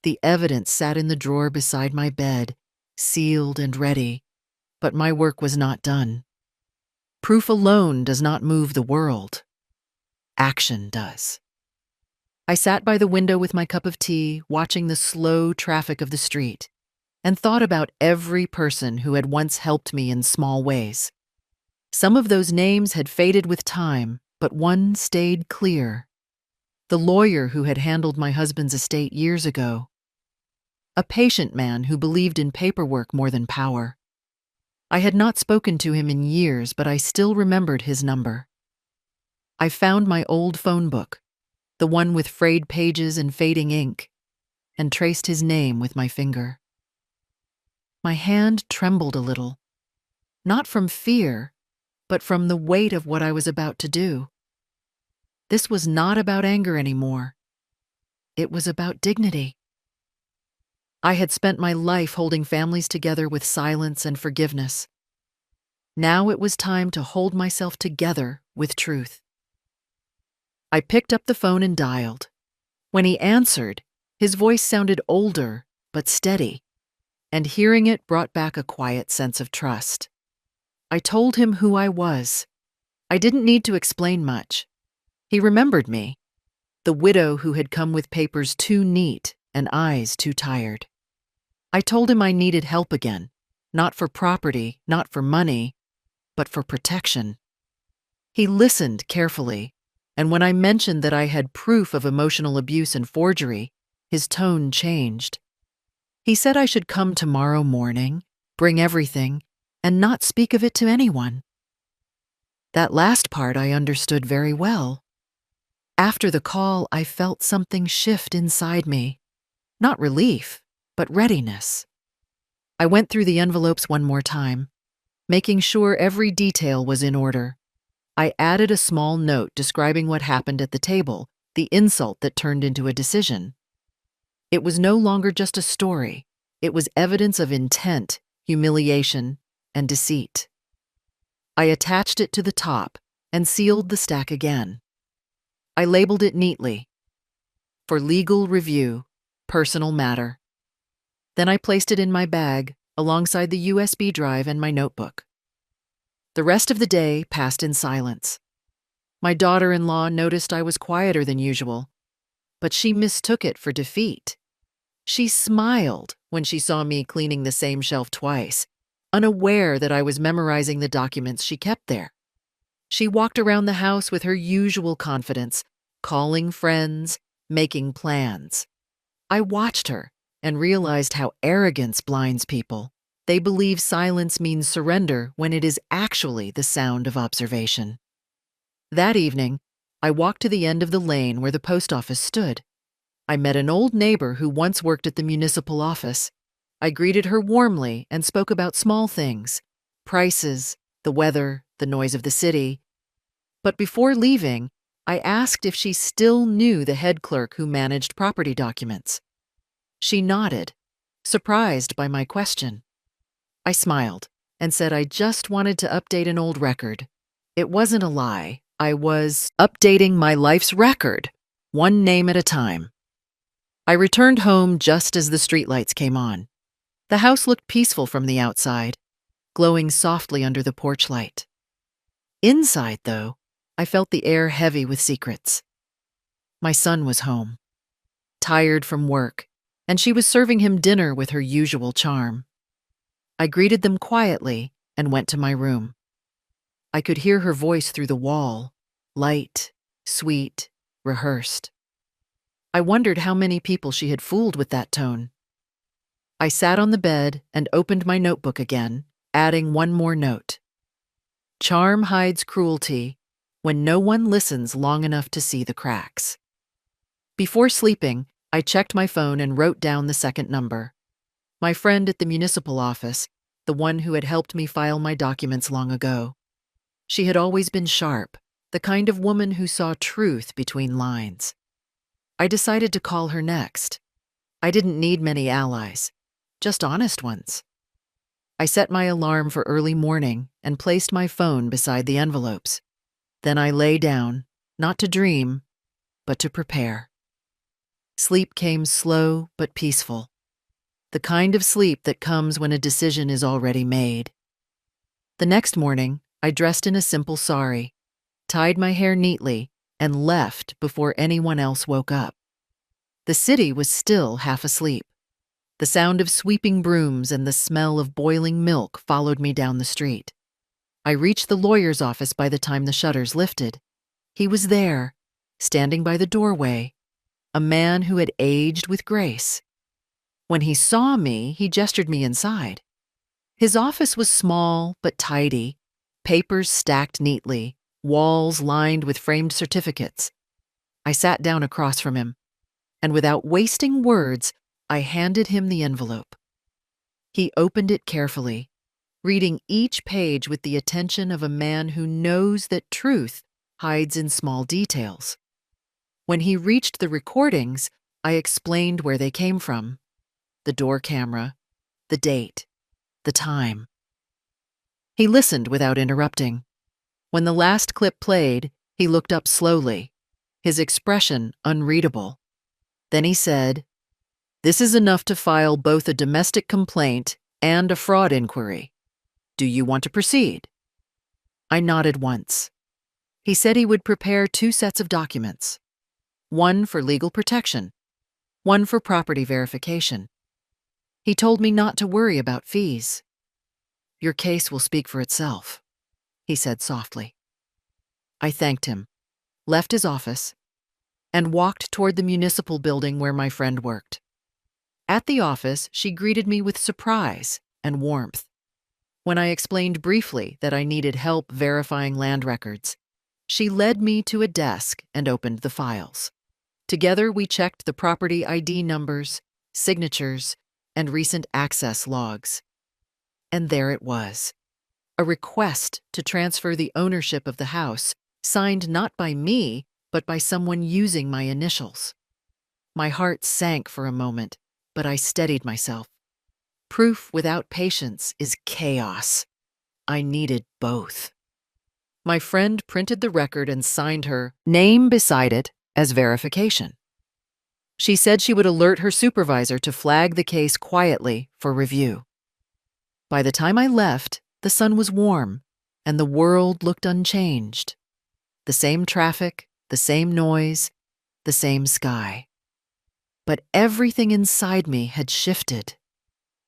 The evidence sat in the drawer beside my bed, sealed and ready, but my work was not done. Proof alone does not move the world. Action does. I sat by the window with my cup of tea, watching the slow traffic of the street, and thought about every person who had once helped me in small ways. Some of those names had faded with time, but one stayed clear. The lawyer who had handled my husband's estate years ago. A patient man who believed in paperwork more than power. I had not spoken to him in years, but I still remembered his number. I found my old phone book, the one with frayed pages and fading ink, and traced his name with my finger. My hand trembled a little, not from fear, but from the weight of what I was about to do. This was not about anger anymore. It was about dignity. I had spent my life holding families together with silence and forgiveness. Now it was time to hold myself together with truth. I picked up the phone and dialed. When he answered, his voice sounded older but steady, and hearing it brought back a quiet sense of trust. I told him who I was. I didn't need to explain much. He remembered me, the widow who had come with papers too neat and eyes too tired. I told him I needed help again, not for property, not for money, but for protection. He listened carefully, and when I mentioned that I had proof of emotional abuse and forgery, his tone changed. He said I should come tomorrow morning, bring everything, and not speak of it to anyone. That last part I understood very well. After the call, I felt something shift inside me. Not relief, but readiness. I went through the envelopes one more time, making sure every detail was in order. I added a small note describing what happened at the table, the insult that turned into a decision. It was no longer just a story. It was evidence of intent, humiliation, and deceit. I attached it to the top and sealed the stack again. I labeled it neatly, for legal review, personal matter. Then I placed it in my bag alongside the USB drive and my notebook. The rest of the day passed in silence. My daughter-in-law noticed I was quieter than usual, but she mistook it for defeat. She smiled when she saw me cleaning the same shelf twice, unaware that I was memorizing the documents she kept there. She walked around the house with her usual confidence, calling friends, making plans. I watched her and realized how arrogance blinds people. They believe silence means surrender when it is actually the sound of observation. That evening, I walked to the end of the lane where the post office stood. I met an old neighbor who once worked at the municipal office. I greeted her warmly and spoke about small things, prices, the weather, the noise of the city. But before leaving, I asked if she still knew the head clerk who managed property documents. She nodded, surprised by my question. I smiled and said I just wanted to update an old record. It wasn't a lie. I was updating my life's record, one name at a time. I returned home just as the streetlights came on. The house looked peaceful from the outside, glowing softly under the porch light. Inside, though, I felt the air heavy with secrets. My son was home, tired from work, and she was serving him dinner with her usual charm. I greeted them quietly and went to my room. I could hear her voice through the wall, light, sweet, rehearsed. I wondered how many people she had fooled with that tone. I sat on the bed and opened my notebook again, adding one more note. Charm hides cruelty when no one listens long enough to see the cracks. Before sleeping, I checked my phone and wrote down the second number. My friend at the municipal office, the one who had helped me file my documents long ago. She had always been sharp, the kind of woman who saw truth between lines. I decided to call her next. I didn't need many allies, just honest ones. I set my alarm for early morning and placed my phone beside the envelopes. Then I lay down, not to dream, but to prepare. Sleep came slow but peaceful, the kind of sleep that comes when a decision is already made. The next morning, I dressed in a simple sari, tied my hair neatly, and left before anyone else woke up. The city was still half asleep. The sound of sweeping brooms and the smell of boiling milk followed me down the street. I reached the lawyer's office by the time the shutters lifted. He was there, standing by the doorway, a man who had aged with grace. When he saw me, he gestured me inside. His office was small but tidy, papers stacked neatly, walls lined with framed certificates. I sat down across from him, and without wasting words, I handed him the envelope. He opened it carefully, reading each page with the attention of a man who knows that truth hides in small details. When he reached the recordings, I explained where they came from: the door camera, the date, the time. He listened without interrupting. When the last clip played, he looked up slowly, his expression unreadable. Then he said, "This is enough to file both a domestic complaint and a fraud inquiry. Do you want to proceed?" I nodded once. He said he would prepare 2 sets of documents, one for legal protection, one for property verification. He told me not to worry about fees. "Your case will speak for itself," he said softly. I thanked him, left his office, and walked toward the municipal building where my friend worked. At the office, she greeted me with surprise and warmth. When I explained briefly that I needed help verifying land records, she led me to a desk and opened the files. Together, we checked the property ID numbers, signatures, and recent access logs. And there it was, a request to transfer the ownership of the house, signed not by me, but by someone using my initials. My heart sank for a moment, but I steadied myself. Proof without patience is chaos. I needed both. My friend printed the record and signed her name beside it as verification. She said she would alert her supervisor to flag the case quietly for review. By the time I left, the sun was warm, and the world looked unchanged. The same traffic, the same noise, the same sky. But everything inside me had shifted.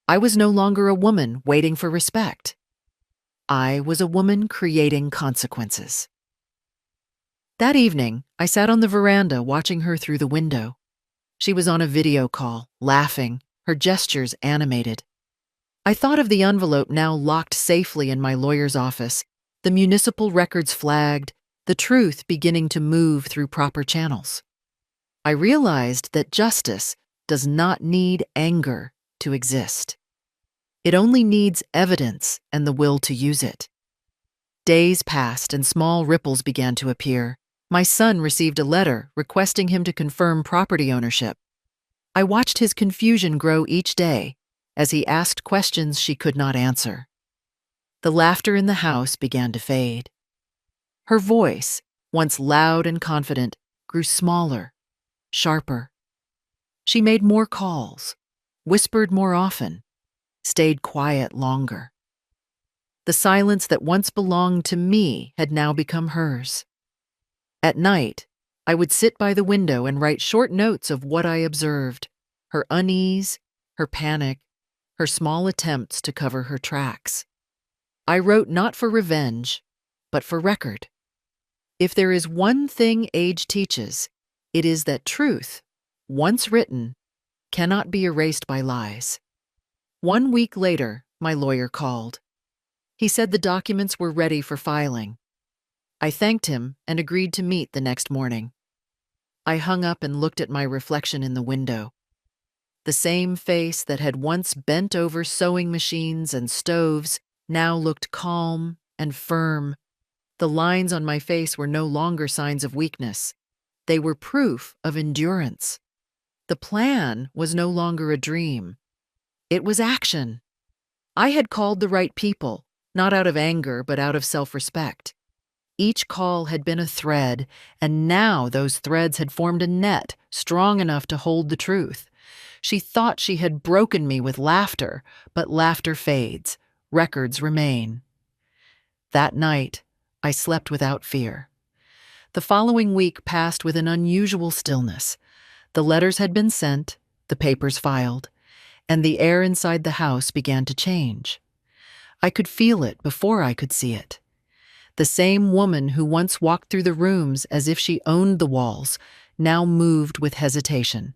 I was no longer a woman waiting for respect. I was a woman creating consequences. That evening, I sat on the veranda watching her through the window. She was on a video call, laughing, her gestures animated. I thought of the envelope now locked safely in my lawyer's office, the municipal records flagged, the truth beginning to move through proper channels. I realized that justice does not need anger to exist. It only needs evidence and the will to use it. Days passed and small ripples began to appear. My son received a letter requesting him to confirm property ownership. I watched his confusion grow each day as he asked questions she could not answer. The laughter in the house began to fade. Her voice, once loud and confident, grew smaller, sharper. She made more calls, whispered more often, stayed quiet longer. The silence that once belonged to me had now become hers. At night, I would sit by the window and write short notes of what I observed, her unease, her panic, her small attempts to cover her tracks. I wrote not for revenge, but for record. If there is one thing age teaches, it is that truth, once written, cannot be erased by lies. 1 week later, my lawyer called. He said the documents were ready for filing. I thanked him and agreed to meet the next morning. I hung up and looked at my reflection in the window. The same face that had once bent over sewing machines and stoves now looked calm and firm. The lines on my face were no longer signs of weakness. They were proof of endurance. The plan was no longer a dream. It was action. I had called the right people, not out of anger, but out of self-respect. Each call had been a thread, and now those threads had formed a net strong enough to hold the truth. She thought she had broken me with laughter, but laughter fades. Records remain. That night, I slept without fear. The following week passed with an unusual stillness. The letters had been sent, the papers filed, and the air inside the house began to change. I could feel it before I could see it. The same woman who once walked through the rooms as if she owned the walls now moved with hesitation,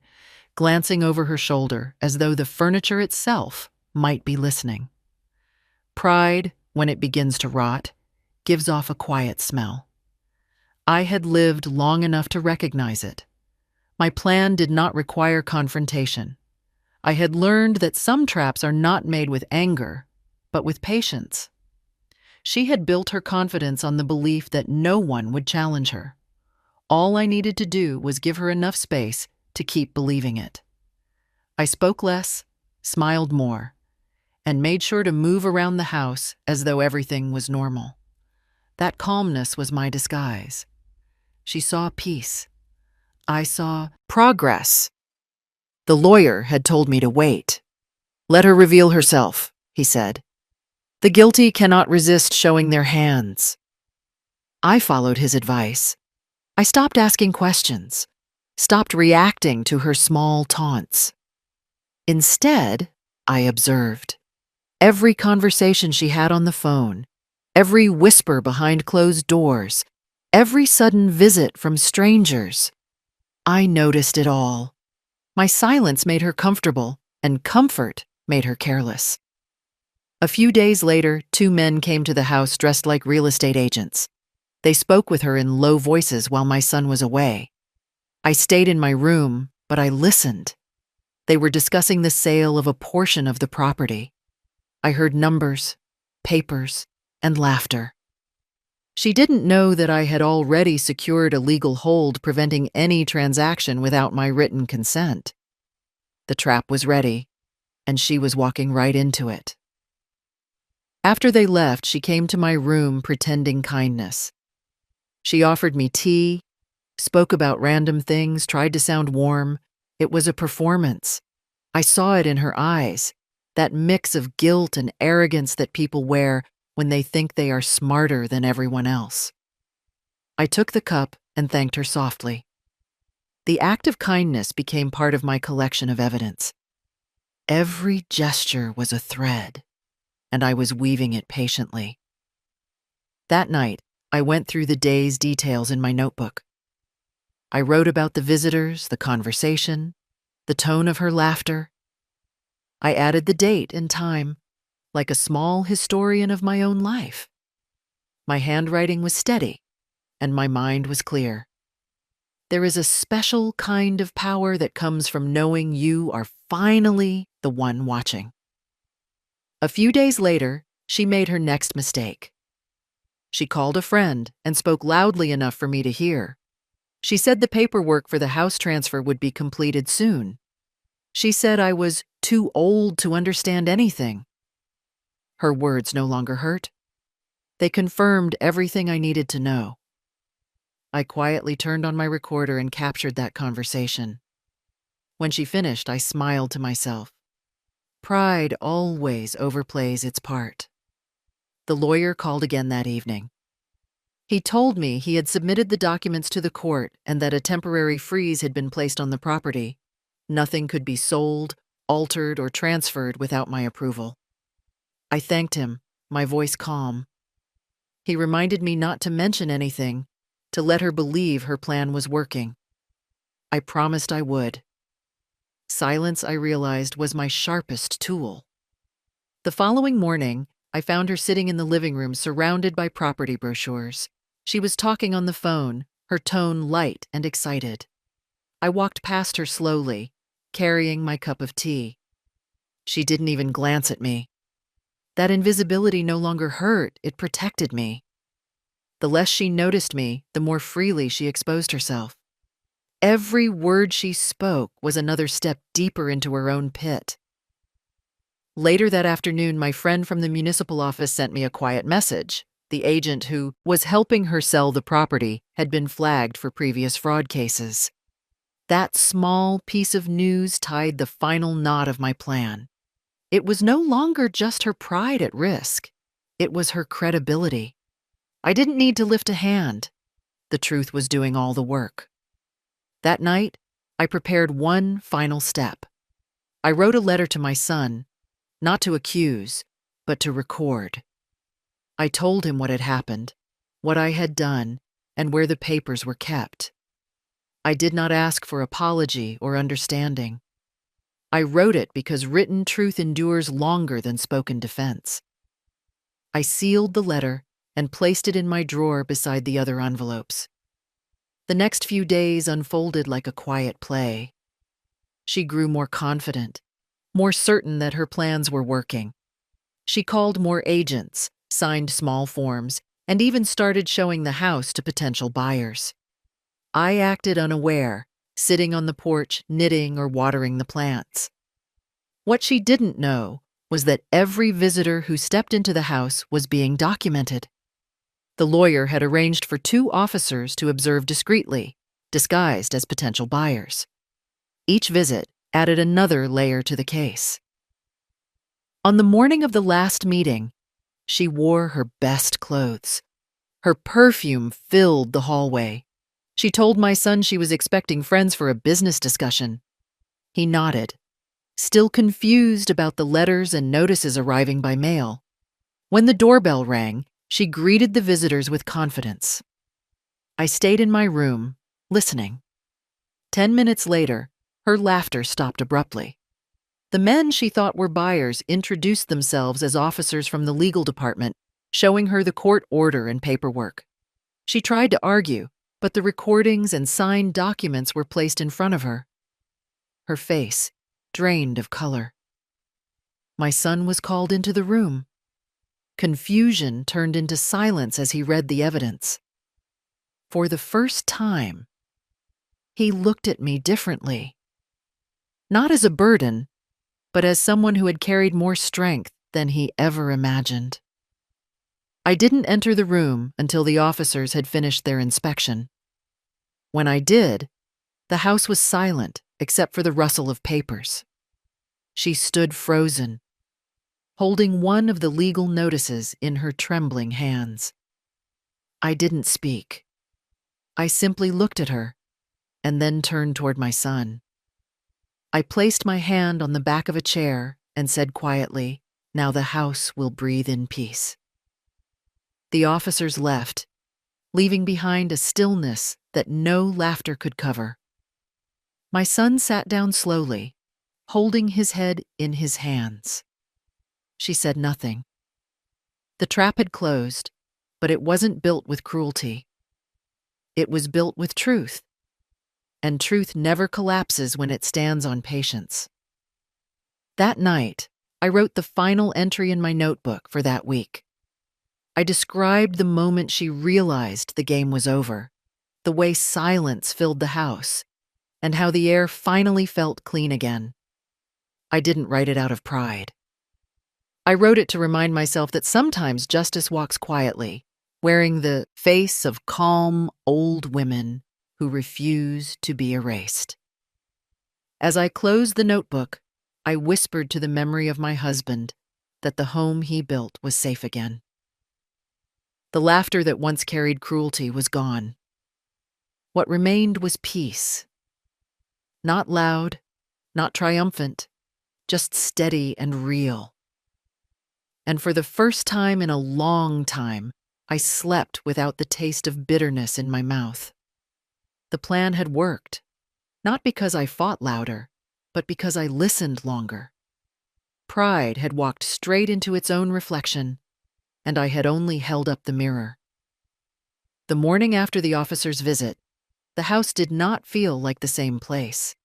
glancing over her shoulder as though the furniture itself might be listening. Pride, when it begins to rot, gives off a quiet smell. I had lived long enough to recognize it. My plan did not require confrontation. I had learned that some traps are not made with anger, but with patience. She had built her confidence on the belief that no one would challenge her. All I needed to do was give her enough space to keep believing it. I spoke less, smiled more, and made sure to move around the house as though everything was normal. That calmness was my disguise. She saw peace. I saw progress. The lawyer had told me to wait. "Let her reveal herself," he said. "The guilty cannot resist showing their hands." I followed his advice. I stopped asking questions, stopped reacting to her small taunts. Instead, I observed. Every conversation she had on the phone, every whisper behind closed doors, every sudden visit from strangers. I noticed it all. My silence made her comfortable, and comfort made her careless. A few days later, 2 men came to the house dressed like real estate agents. They spoke with her in low voices while my son was away. I stayed in my room, but I listened. They were discussing the sale of a portion of the property. I heard numbers, papers, and laughter. She didn't know that I had already secured a legal hold preventing any transaction without my written consent. The trap was ready, and she was walking right into it. After they left, she came to my room pretending kindness. She offered me tea, spoke about random things, tried to sound warm. It was a performance. I saw it in her eyes, that mix of guilt and arrogance that people wear when they think they are smarter than everyone else. I took the cup and thanked her softly. The act of kindness became part of my collection of evidence. Every gesture was a thread, and I was weaving it patiently. That night, I went through the day's details in my notebook. I wrote about the visitors, the conversation, the tone of her laughter. I added the date and time, like a small historian of my own life. My handwriting was steady, and my mind was clear. There is a special kind of power that comes from knowing you are finally the one watching. A few days later, she made her next mistake. She called a friend and spoke loudly enough for me to hear. She said the paperwork for the house transfer would be completed soon. She said I was too old to understand anything. Her words no longer hurt. They confirmed everything I needed to know. I quietly turned on my recorder and captured that conversation. When she finished, I smiled to myself. Pride always overplays its part. The lawyer called again that evening. He told me he had submitted the documents to the court and that a temporary freeze had been placed on the property. Nothing could be sold, altered, or transferred without my approval. I thanked him, my voice calm. He reminded me not to mention anything, to let her believe her plan was working. I promised I would. Silence, I realized, was my sharpest tool. The following morning, I found her sitting in the living room surrounded by property brochures. She was talking on the phone, her tone light and excited. I walked past her slowly, carrying my cup of tea. She didn't even glance at me. That invisibility no longer hurt, it protected me. The less she noticed me, the more freely she exposed herself. Every word she spoke was another step deeper into her own pit. Later that afternoon, my friend from the municipal office sent me a quiet message. The agent who was helping her sell the property had been flagged for previous fraud cases. That small piece of news tied the final knot of my plan. It was no longer just her pride at risk. It was her credibility. I didn't need to lift a hand. The truth was doing all the work. That night, I prepared one final step. I wrote a letter to my son, not to accuse, but to record. I told him what had happened, what I had done, and where the papers were kept. I did not ask for apology or understanding. I wrote it because written truth endures longer than spoken defense. I sealed the letter and placed it in my drawer beside the other envelopes. The next few days unfolded like a quiet play. She grew more confident, more certain that her plans were working. She called more agents, signed small forms, and even started showing the house to potential buyers. I acted unaware, sitting on the porch knitting or watering the plants. What she didn't know was that every visitor who stepped into the house was being documented. The lawyer had arranged for 2 officers to observe discreetly, disguised as potential buyers. Each visit added another layer to the case. On the morning of the last meeting, she wore her best clothes. Her perfume filled the hallway. She told my son she was expecting friends for a business discussion. He nodded, still confused about the letters and notices arriving by mail. When the doorbell rang, she greeted the visitors with confidence. I stayed in my room, listening. 10 minutes later, her laughter stopped abruptly. The men she thought were buyers introduced themselves as officers from the legal department, showing her the court order and paperwork. She tried to argue, but the recordings and signed documents were placed in front of her. Her face drained of color. My son was called into the room. Confusion turned into silence as he read the evidence. For the first time, he looked at me differently. Not as a burden, but as someone who had carried more strength than he ever imagined. I didn't enter the room until the officers had finished their inspection. When I did, the house was silent except for the rustle of papers. She stood frozen, holding one of the legal notices in her trembling hands. I didn't speak. I simply looked at her and then turned toward my son. I placed my hand on the back of a chair and said quietly, "Now the house will breathe in peace." The officers left, leaving behind a stillness that no laughter could cover. My son sat down slowly, holding his head in his hands. She said nothing. The trap had closed, but it wasn't built with cruelty. It was built with truth, and truth never collapses when it stands on patience. That night, I wrote the final entry in my notebook for that week. I described the moment she realized the game was over, the way silence filled the house, and how the air finally felt clean again. I didn't write it out of pride. I wrote it to remind myself that sometimes justice walks quietly, wearing the face of calm, old women who refuse to be erased. As I closed the notebook, I whispered to the memory of my husband that the home he built was safe again. The laughter that once carried cruelty was gone. What remained was peace. Not loud, not triumphant, just steady and real. And for the first time in a long time, I slept without the taste of bitterness in my mouth. The plan had worked, not because I fought louder, but because I listened longer. Pride had walked straight into its own reflection, and I had only held up the mirror. The morning after the officer's visit, the house did not feel like the same place.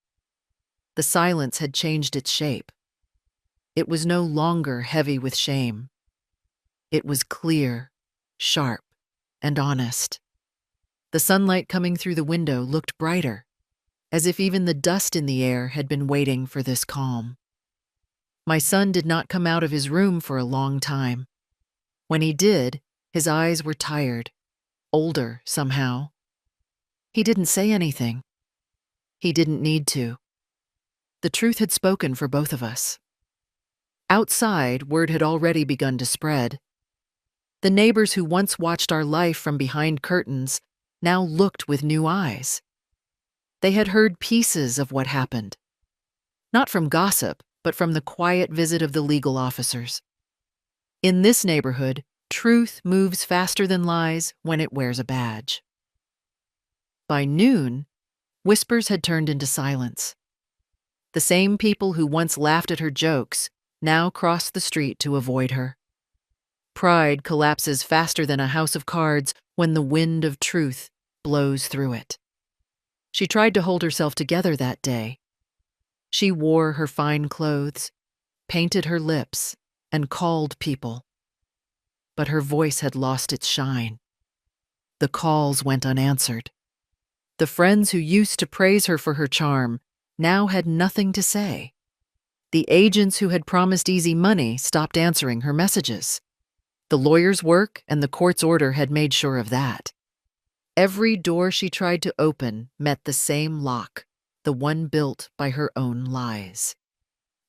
The silence had changed its shape. It was no longer heavy with shame. It was clear, sharp, and honest. The sunlight coming through the window looked brighter, as if even the dust in the air had been waiting for this calm. My son did not come out of his room for a long time. When he did, His eyes were tired, older somehow. He didn't say anything. He didn't need to. The truth had spoken for both of us. Outside, word had already begun to spread. The neighbors who once watched our life from behind curtains now looked with new eyes. They had heard pieces of what happened. Not from gossip, but from the quiet visit of the legal officers. In this neighborhood, truth moves faster than lies when it wears a badge. By noon, whispers had turned into silence. The same people who once laughed at her jokes now crossed the street to avoid her. Pride collapses faster than a house of cards when the wind of truth blows through it. She tried to hold herself together that day. She wore her fine clothes, painted her lips, and called people. But her voice had lost its shine. The calls went unanswered. The friends who used to praise her for her charm now had nothing to say. The agents who had promised easy money stopped answering her messages. The lawyer's work and the court's order had made sure of that. Every door she tried to open met the same lock, the one built by her own lies.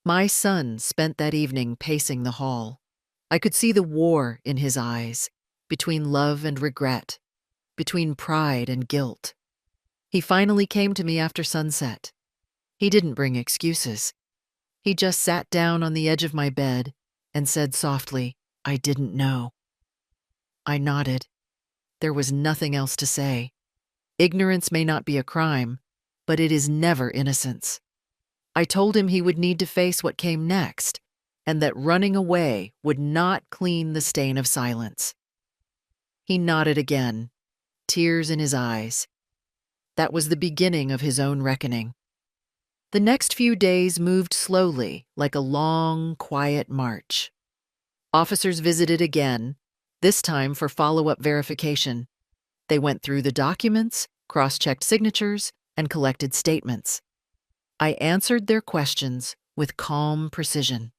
My son spent that evening pacing the hall. I could see the war in his eyes, between love and regret, between pride and guilt. He finally came to me after sunset. He didn't bring excuses. He just sat down on the edge of my bed and said softly, "I didn't know." I nodded. There was nothing else to say. Ignorance may not be a crime, but it is never innocence. I told him he would need to face what came next, and that running away would not clean the stain of silence. He nodded again, tears in his eyes. That was the beginning of his own reckoning. The next few days moved slowly, like a long, quiet march. Officers visited again, this time for follow-up verification. They went through the documents, cross-checked signatures, and collected statements. I answered their questions with calm precision.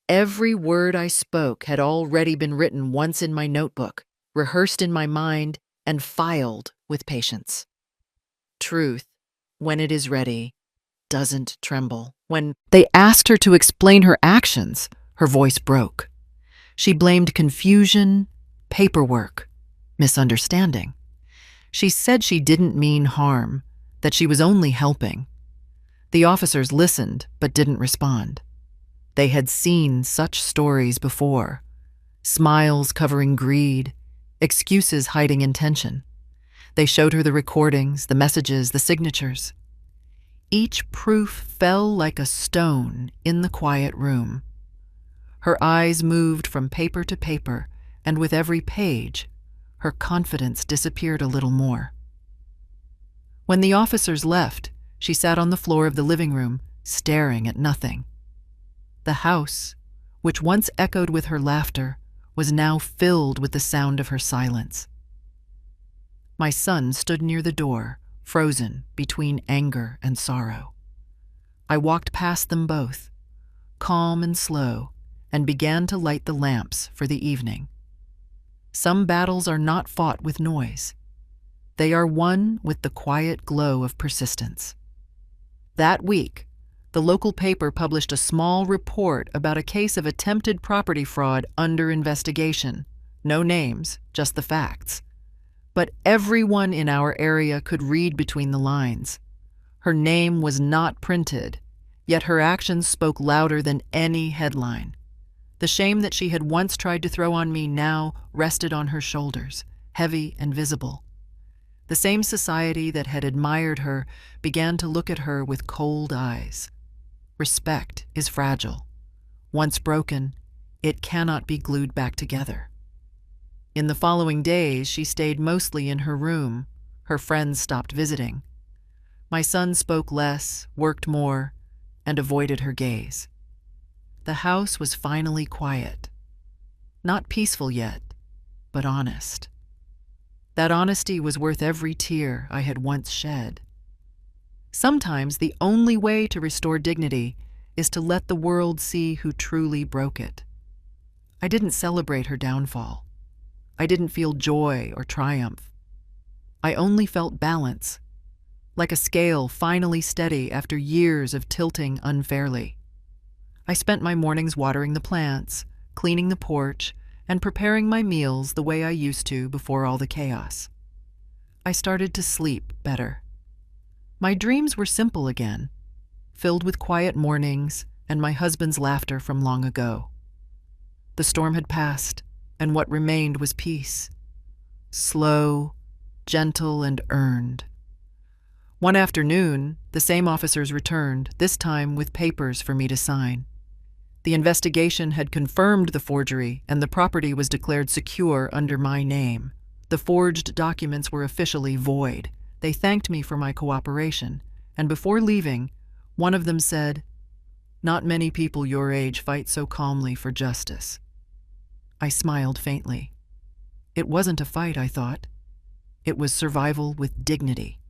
Every word I spoke had already been written once in my notebook, rehearsed in my mind, and filed with patience. Truth, when it is ready, doesn't tremble. When they asked her to explain her actions, her voice broke. She blamed confusion, paperwork, misunderstanding. She said she didn't mean harm, that she was only helping. The officers listened but didn't respond. They had seen such stories before. Smiles covering greed, excuses hiding intention. They showed her the recordings, the messages, the signatures. Each proof fell like a stone in the quiet room. Her eyes moved from paper to paper, and with every page, her confidence disappeared a little more. When the officers left, she sat on the floor of the living room, staring at nothing. The house, which once echoed with her laughter, was now filled with the sound of her silence. My son stood near the door, frozen between anger and sorrow. I walked past them both, calm and slow, and began to light the lamps for the evening. Some battles are not fought with noise. They are won with the quiet glow of persistence. That week, the local paper published a small report about a case of attempted property fraud under investigation. No names, just the facts. But everyone in our area could read between the lines. Her name was not printed, yet her actions spoke louder than any headline. The shame that she had once tried to throw on me now rested on her shoulders, heavy and visible. The same society that had admired her began to look at her with cold eyes. Respect is fragile. Once broken, it cannot be glued back together. In the following days, she stayed mostly in her room. Her friends stopped visiting. My son spoke less, worked more, and avoided her gaze. The house was finally quiet. Not peaceful yet, but honest. That honesty was worth every tear I had once shed. Sometimes the only way to restore dignity is to let the world see who truly broke it. I didn't celebrate her downfall. I didn't feel joy or triumph. I only felt balance, like a scale finally steady after years of tilting unfairly. I spent my mornings watering the plants, cleaning the porch, and preparing my meals the way I used to before all the chaos. I started to sleep better. My dreams were simple again, filled with quiet mornings and my husband's laughter from long ago. The storm had passed, and what remained was peace. Slow, gentle, and earned. One afternoon, the same officers returned, this time with papers for me to sign. The investigation had confirmed the forgery, and the property was declared secure under my name. The forged documents were officially void. They thanked me for my cooperation, and before leaving, one of them said, "Not many people your age fight so calmly for justice." I smiled faintly. It wasn't a fight, I thought. It was survival with dignity.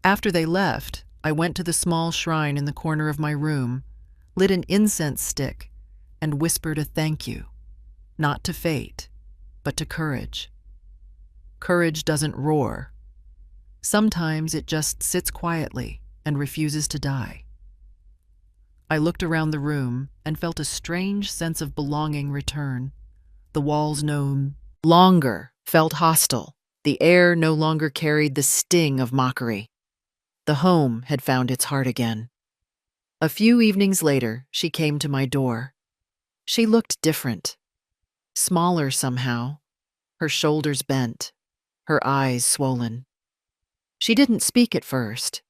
After they left, I went to the small shrine in the corner of my room, lit an incense stick, and whispered a thank you, not to fate, but to courage. Courage doesn't roar. Sometimes it just sits quietly and refuses to die. I looked around the room and felt a strange sense of belonging return. The walls no longer felt hostile. The air no longer carried the sting of mockery. The home had found its heart again. A few evenings later, she came to my door. She looked different, smaller somehow, her shoulders bent, her eyes swollen. She didn't speak at first.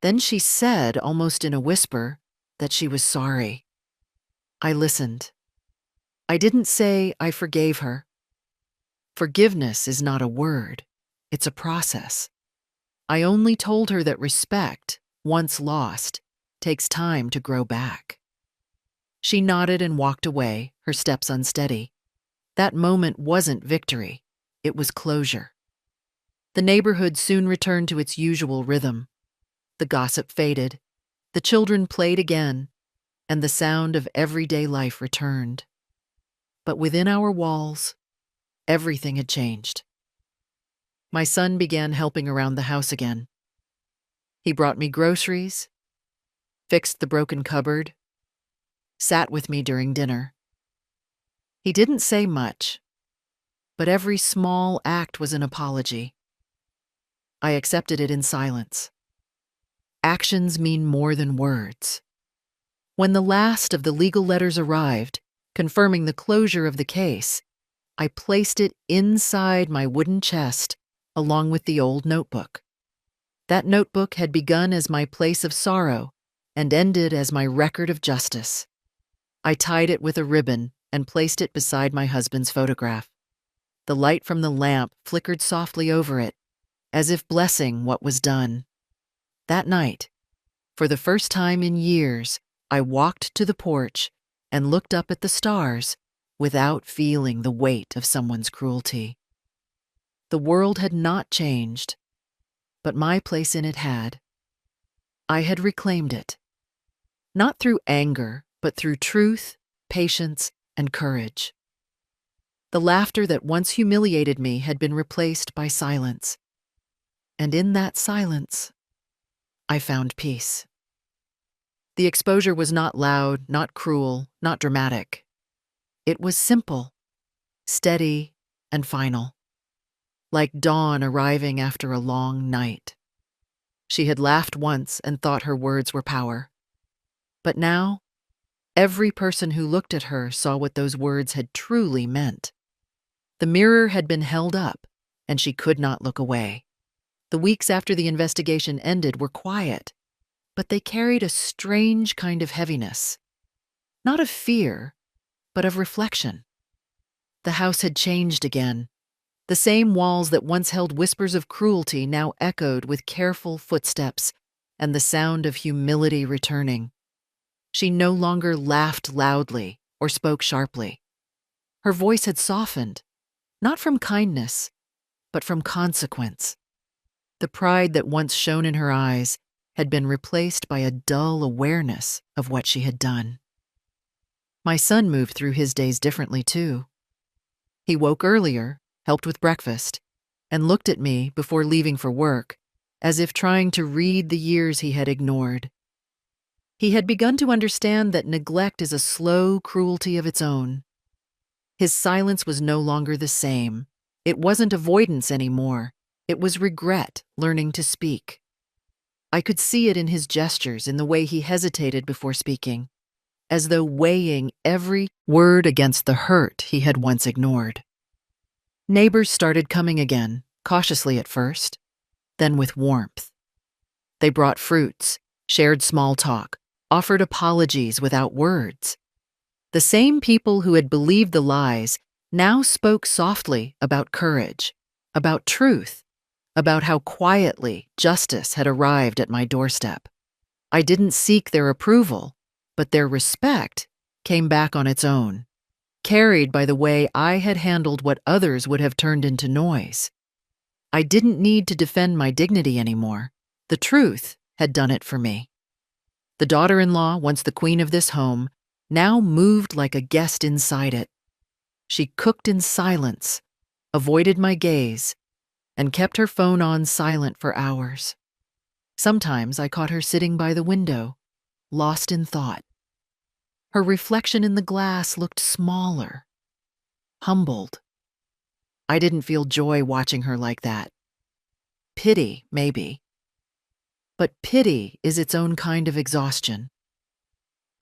Then she said, almost in a whisper, that she was sorry. I listened. I didn't say I forgave her. Forgiveness is not a word, it's a process. I only told her that respect, once lost, takes time to grow back. She nodded and walked away, her steps unsteady. That moment wasn't victory, it was closure. The neighborhood soon returned to its usual rhythm. The gossip faded, the children played again, and the sound of everyday life returned. But within our walls, everything had changed. My son began helping around the house again. He brought me groceries, fixed the broken cupboard, sat with me during dinner. He didn't say much, but every small act was an apology. I accepted it in silence. Actions mean more than words. When the last of the legal letters arrived, confirming the closure of the case, I placed it inside my wooden chest along with the old notebook. That notebook had begun as my place of sorrow and ended as my record of justice. I tied it with a ribbon and placed it beside my husband's photograph. The light from the lamp flickered softly over it, as if blessing what was done. That night, for the first time in years, I walked to the porch and looked up at the stars without feeling the weight of someone's cruelty. The world had not changed, but my place in it had. I had reclaimed it, not through anger, but through truth, patience, and courage. The laughter that once humiliated me had been replaced by silence, and in that silence, I found peace. The exposure was not loud, not cruel, not dramatic. It was simple, steady, and final, like dawn arriving after a long night. She had laughed once and thought her words were power. But now, every person who looked at her saw what those words had truly meant. The mirror had been held up, and she could not look away. The weeks after the investigation ended were quiet, but they carried a strange kind of heaviness. Not of fear, but of reflection. The house had changed again. The same walls that once held whispers of cruelty now echoed with careful footsteps and the sound of humility returning. She no longer laughed loudly or spoke sharply. Her voice had softened, not from kindness, but from consequence. The pride that once shone in her eyes had been replaced by a dull awareness of what she had done. My son moved through his days differently, too. He woke earlier, helped with breakfast, and looked at me before leaving for work, as if trying to read the years he had ignored. He had begun to understand that neglect is a slow cruelty of its own. His silence was no longer the same. It wasn't avoidance anymore. It was regret learning to speak. I could see it in his gestures, in the way he hesitated before speaking, as though weighing every word against the hurt he had once ignored. Neighbors started coming again, cautiously at first, then with warmth. They brought fruits, shared small talk, offered apologies without words. The same people who had believed the lies now spoke softly about courage, about truth, about how quietly justice had arrived at my doorstep. I didn't seek their approval, but their respect came back on its own, carried by the way I had handled what others would have turned into noise. I didn't need to defend my dignity anymore. The truth had done it for me. The daughter-in-law, once the queen of this home, now moved like a guest inside it. She cooked in silence, avoided my gaze, and kept her phone on silent for hours. Sometimes I caught her sitting by the window, lost in thought. Her reflection in the glass looked smaller, humbled. I didn't feel joy watching her like that. Pity, maybe. But pity is its own kind of exhaustion.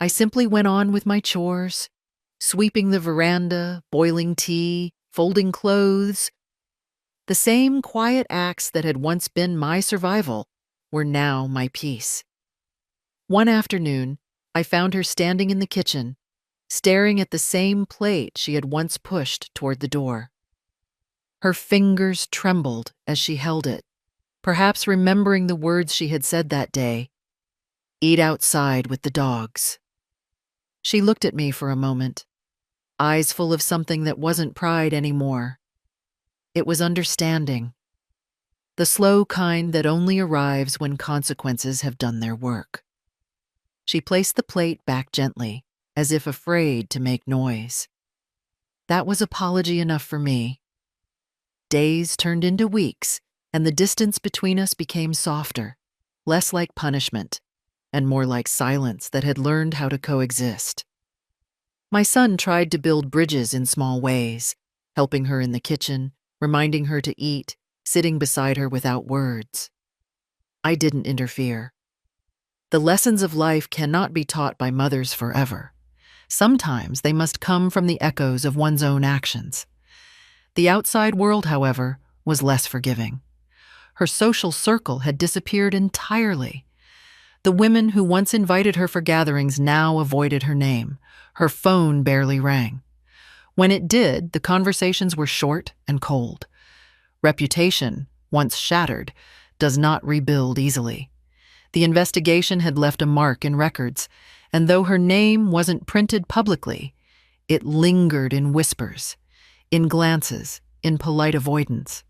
I simply went on with my chores, sweeping the veranda, boiling tea, folding clothes. The same quiet acts that had once been my survival were now my peace. One afternoon, I found her standing in the kitchen, staring at the same plate she had once pushed toward the door. Her fingers trembled as she held it, perhaps remembering the words she had said that day, "Eat outside with the dogs." She looked at me for a moment, eyes full of something that wasn't pride anymore. It was understanding, the slow kind that only arrives when consequences have done their work. She placed the plate back gently, as if afraid to make noise. That was apology enough for me. Days turned into weeks, and the distance between us became softer, less like punishment, and more like silence that had learned how to coexist. My son tried to build bridges in small ways, helping her in the kitchen, reminding her to eat, sitting beside her without words. I didn't interfere. The lessons of life cannot be taught by mothers forever. Sometimes they must come from the echoes of one's own actions. The outside world, however, was less forgiving. Her social circle had disappeared entirely. The women who once invited her for gatherings now avoided her name. Her phone barely rang. When it did, the conversations were short and cold. Reputation, once shattered, does not rebuild easily. The investigation had left a mark in records, and though her name wasn't printed publicly, it lingered in whispers, in glances, in polite avoidance.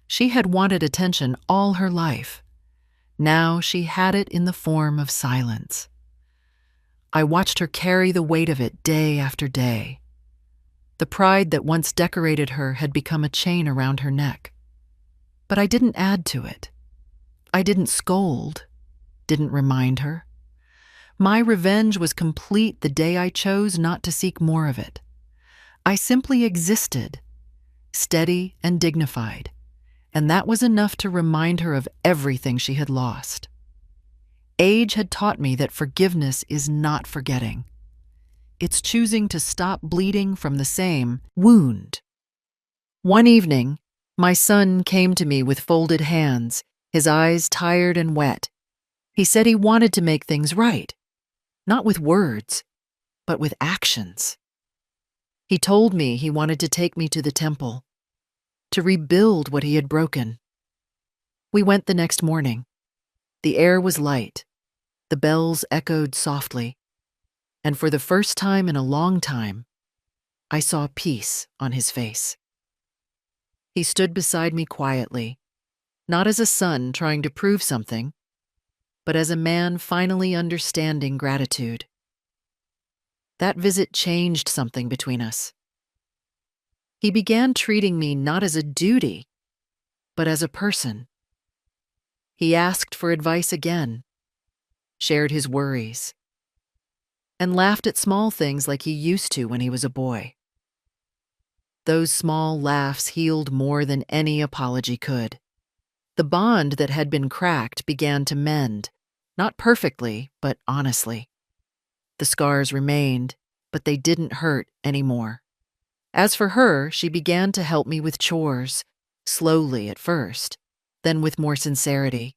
She had wanted attention all her life. Now she had it in the form of silence. I watched her carry the weight of it day after day. The pride that once decorated her had become a chain around her neck. But I didn't add to it. I didn't scold, didn't remind her. My revenge was complete the day I chose not to seek more of it. I simply existed, steady and dignified, and that was enough to remind her of everything she had lost. Age had taught me that forgiveness is not forgetting. It's choosing to stop bleeding from the same wound. One evening, my son came to me with folded hands, his eyes tired and wet. He said he wanted to make things right, not with words, but with actions. He told me he wanted to take me to the temple, to rebuild what he had broken. We went the next morning. The air was light, the bells echoed softly, and for the first time in a long time, I saw peace on his face. He stood beside me quietly, not as a son trying to prove something, but as a man finally understanding gratitude. That visit changed something between us. He began treating me not as a duty, but as a person. He asked for advice again, shared his worries, and laughed at small things like he used to when he was a boy. Those small laughs healed more than any apology could. The bond that had been cracked began to mend, not perfectly, but honestly. The scars remained, but they didn't hurt anymore. As for her, she began to help me with chores, slowly at first, then with more sincerity.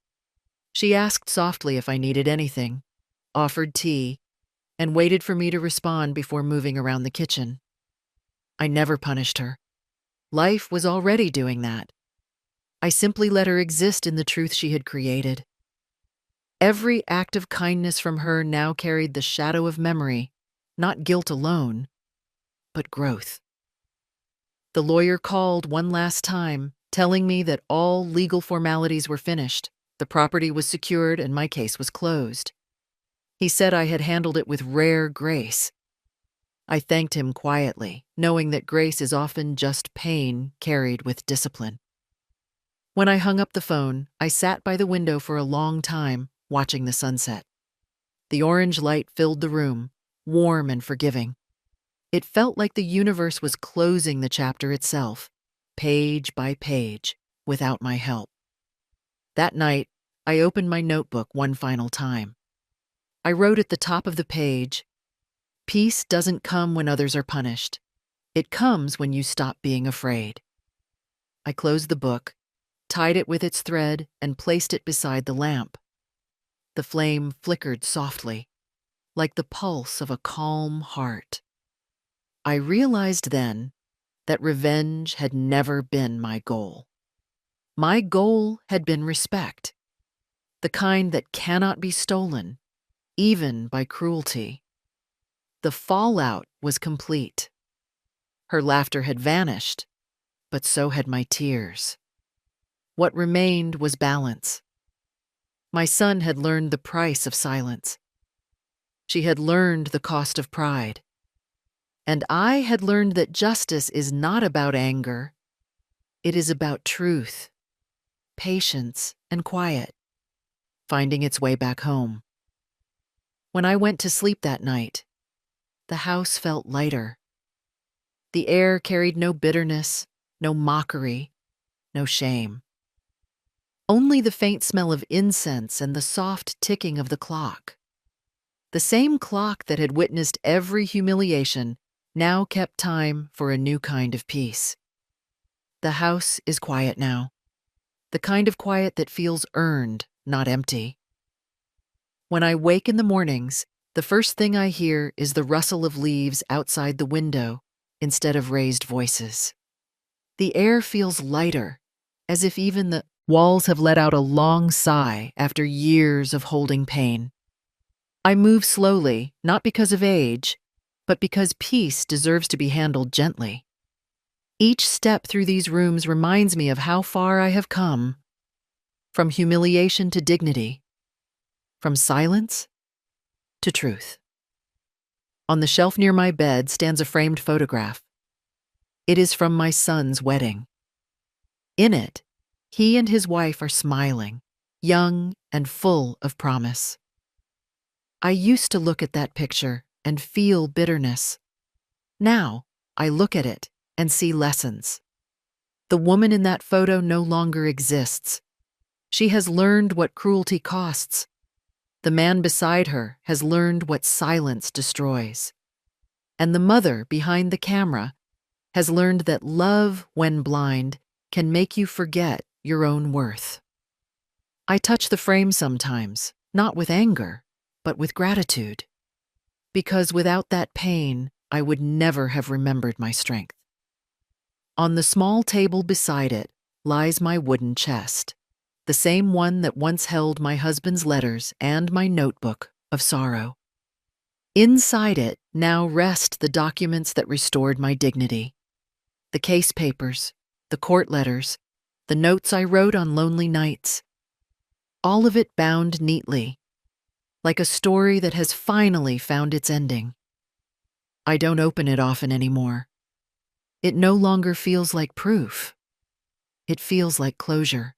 She asked softly if I needed anything, offered tea, and waited for me to respond before moving around the kitchen. I never punished her. Life was already doing that. I simply let her exist in the truth she had created. Every act of kindness from her now carried the shadow of memory, not guilt alone, but growth. The lawyer called one last time, telling me that all legal formalities were finished, the property was secured, and my case was closed. He said I had handled it with rare grace. I thanked him quietly, knowing that grace is often just pain carried with discipline. When I hung up the phone, I sat by the window for a long time, watching the sunset. The orange light filled the room, warm and forgiving. It felt like the universe was closing the chapter itself, page by page, without my help. That night, I opened my notebook one final time. I wrote at the top of the page, "Peace doesn't come when others are punished. It comes when you stop being afraid." I closed the book, tied it with its thread, and placed it beside the lamp. The flame flickered softly, like the pulse of a calm heart. I realized then that revenge had never been my goal. My goal had been respect, the kind that cannot be stolen, even by cruelty. The fallout was complete. Her laughter had vanished, but so had my tears. What remained was balance. My son had learned the price of silence. She had learned the cost of pride. And I had learned that justice is not about anger. It is about truth, patience, and quiet, finding its way back home. When I went to sleep that night, the house felt lighter. The air carried no bitterness, no mockery, no shame. Only the faint smell of incense and the soft ticking of the clock. The same clock that had witnessed every humiliation now kept time for a new kind of peace. The house is quiet now, the kind of quiet that feels earned, not empty. When I wake in the mornings, the first thing I hear is the rustle of leaves outside the window instead of raised voices. The air feels lighter, as if even the walls have let out a long sigh after years of holding pain. I move slowly, not because of age, but because peace deserves to be handled gently. Each step through these rooms reminds me of how far I have come, from humiliation to dignity, from silence to truth. On the shelf near my bed stands a framed photograph. It is from my son's wedding. In it, he and his wife are smiling, young and full of promise. I used to look at that picture and feel bitterness. Now, I look at it and see lessons. The woman in that photo no longer exists. She has learned what cruelty costs. The man beside her has learned what silence destroys. And the mother behind the camera has learned that love, when blind, can make you forget your own worth. I touch the frame sometimes, not with anger, but with gratitude. Because without that pain, I would never have remembered my strength. On the small table beside it lies my wooden chest, the same one that once held my husband's letters and my notebook of sorrow. Inside it now rest the documents that restored my dignity. The case papers, the court letters, the notes I wrote on lonely nights. All of it bound neatly, like a story that has finally found its ending. I don't open it often anymore. It no longer feels like proof. It feels like closure.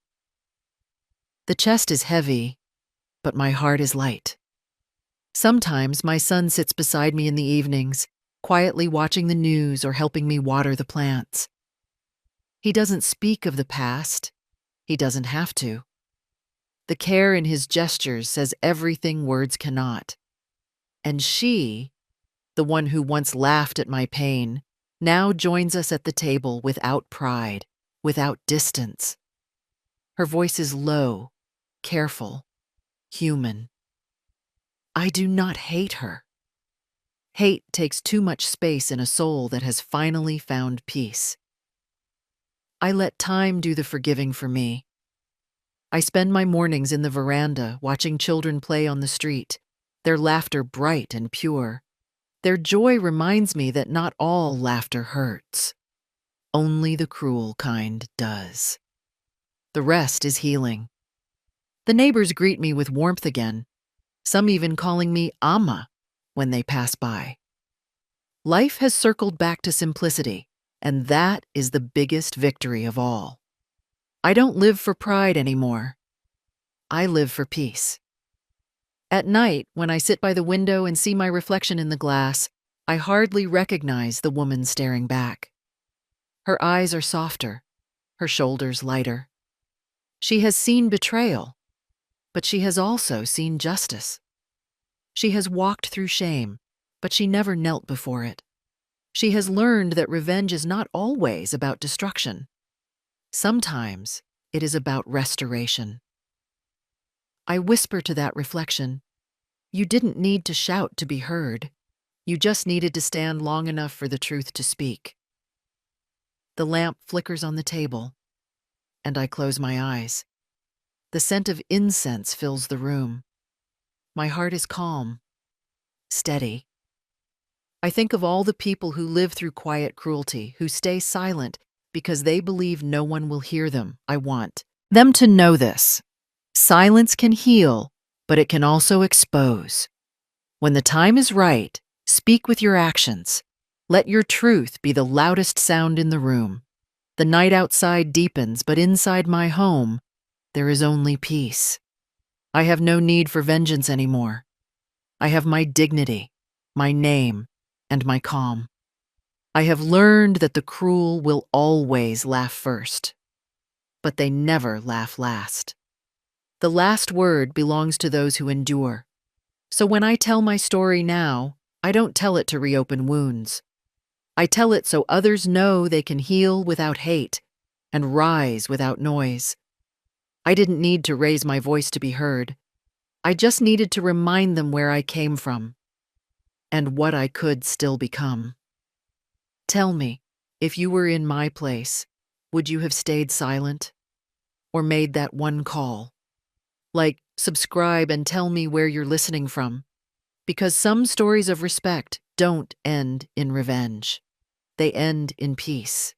The chest is heavy, but my heart is light. Sometimes my son sits beside me in the evenings, quietly watching the news or helping me water the plants. He doesn't speak of the past. He doesn't have to. The care in his gestures says everything words cannot. And she, the one who once laughed at my pain, now joins us at the table without pride, without distance. Her voice is low, careful, human. I do not hate her. Hate takes too much space in a soul that has finally found peace. I let time do the forgiving for me. I spend my mornings in the veranda watching children play on the street, their laughter bright and pure. Their joy reminds me that not all laughter hurts. Only the cruel kind does. The rest is healing. The neighbors greet me with warmth again, some even calling me Amma when they pass by. Life has circled back to simplicity, and that is the biggest victory of all. I don't live for pride anymore. I live for peace. At night, when I sit by the window and see my reflection in the glass, I hardly recognize the woman staring back. Her eyes are softer, her shoulders lighter. She has seen betrayal, but she has also seen justice. She has walked through shame, but she never knelt before it. She has learned that revenge is not always about destruction. Sometimes it is about restoration. I whisper to that reflection, you didn't need to shout to be heard. You just needed to stand long enough for the truth to speak. The lamp flickers on the table, and I close my eyes. The scent of incense fills the room. My heart is calm, steady. I think of all the people who live through quiet cruelty, who stay silent because they believe no one will hear them. I want them to know this. Silence can heal, but it can also expose. When the time is right, speak with your actions. Let your truth be the loudest sound in the room. The night outside deepens, but inside my home, there is only peace. I have no need for vengeance anymore. I have my dignity, my name, and my calm. I have learned that the cruel will always laugh first, but they never laugh last. The last word belongs to those who endure. So when I tell my story now, I don't tell it to reopen wounds. I tell it so others know they can heal without hate and rise without noise. I didn't need to raise my voice to be heard. I just needed to remind them where I came from and what I could still become. Tell me, if you were in my place, would you have stayed silent or made that one call? Like, subscribe and tell me where you're listening from. Because some stories of respect don't end in revenge. They end in peace.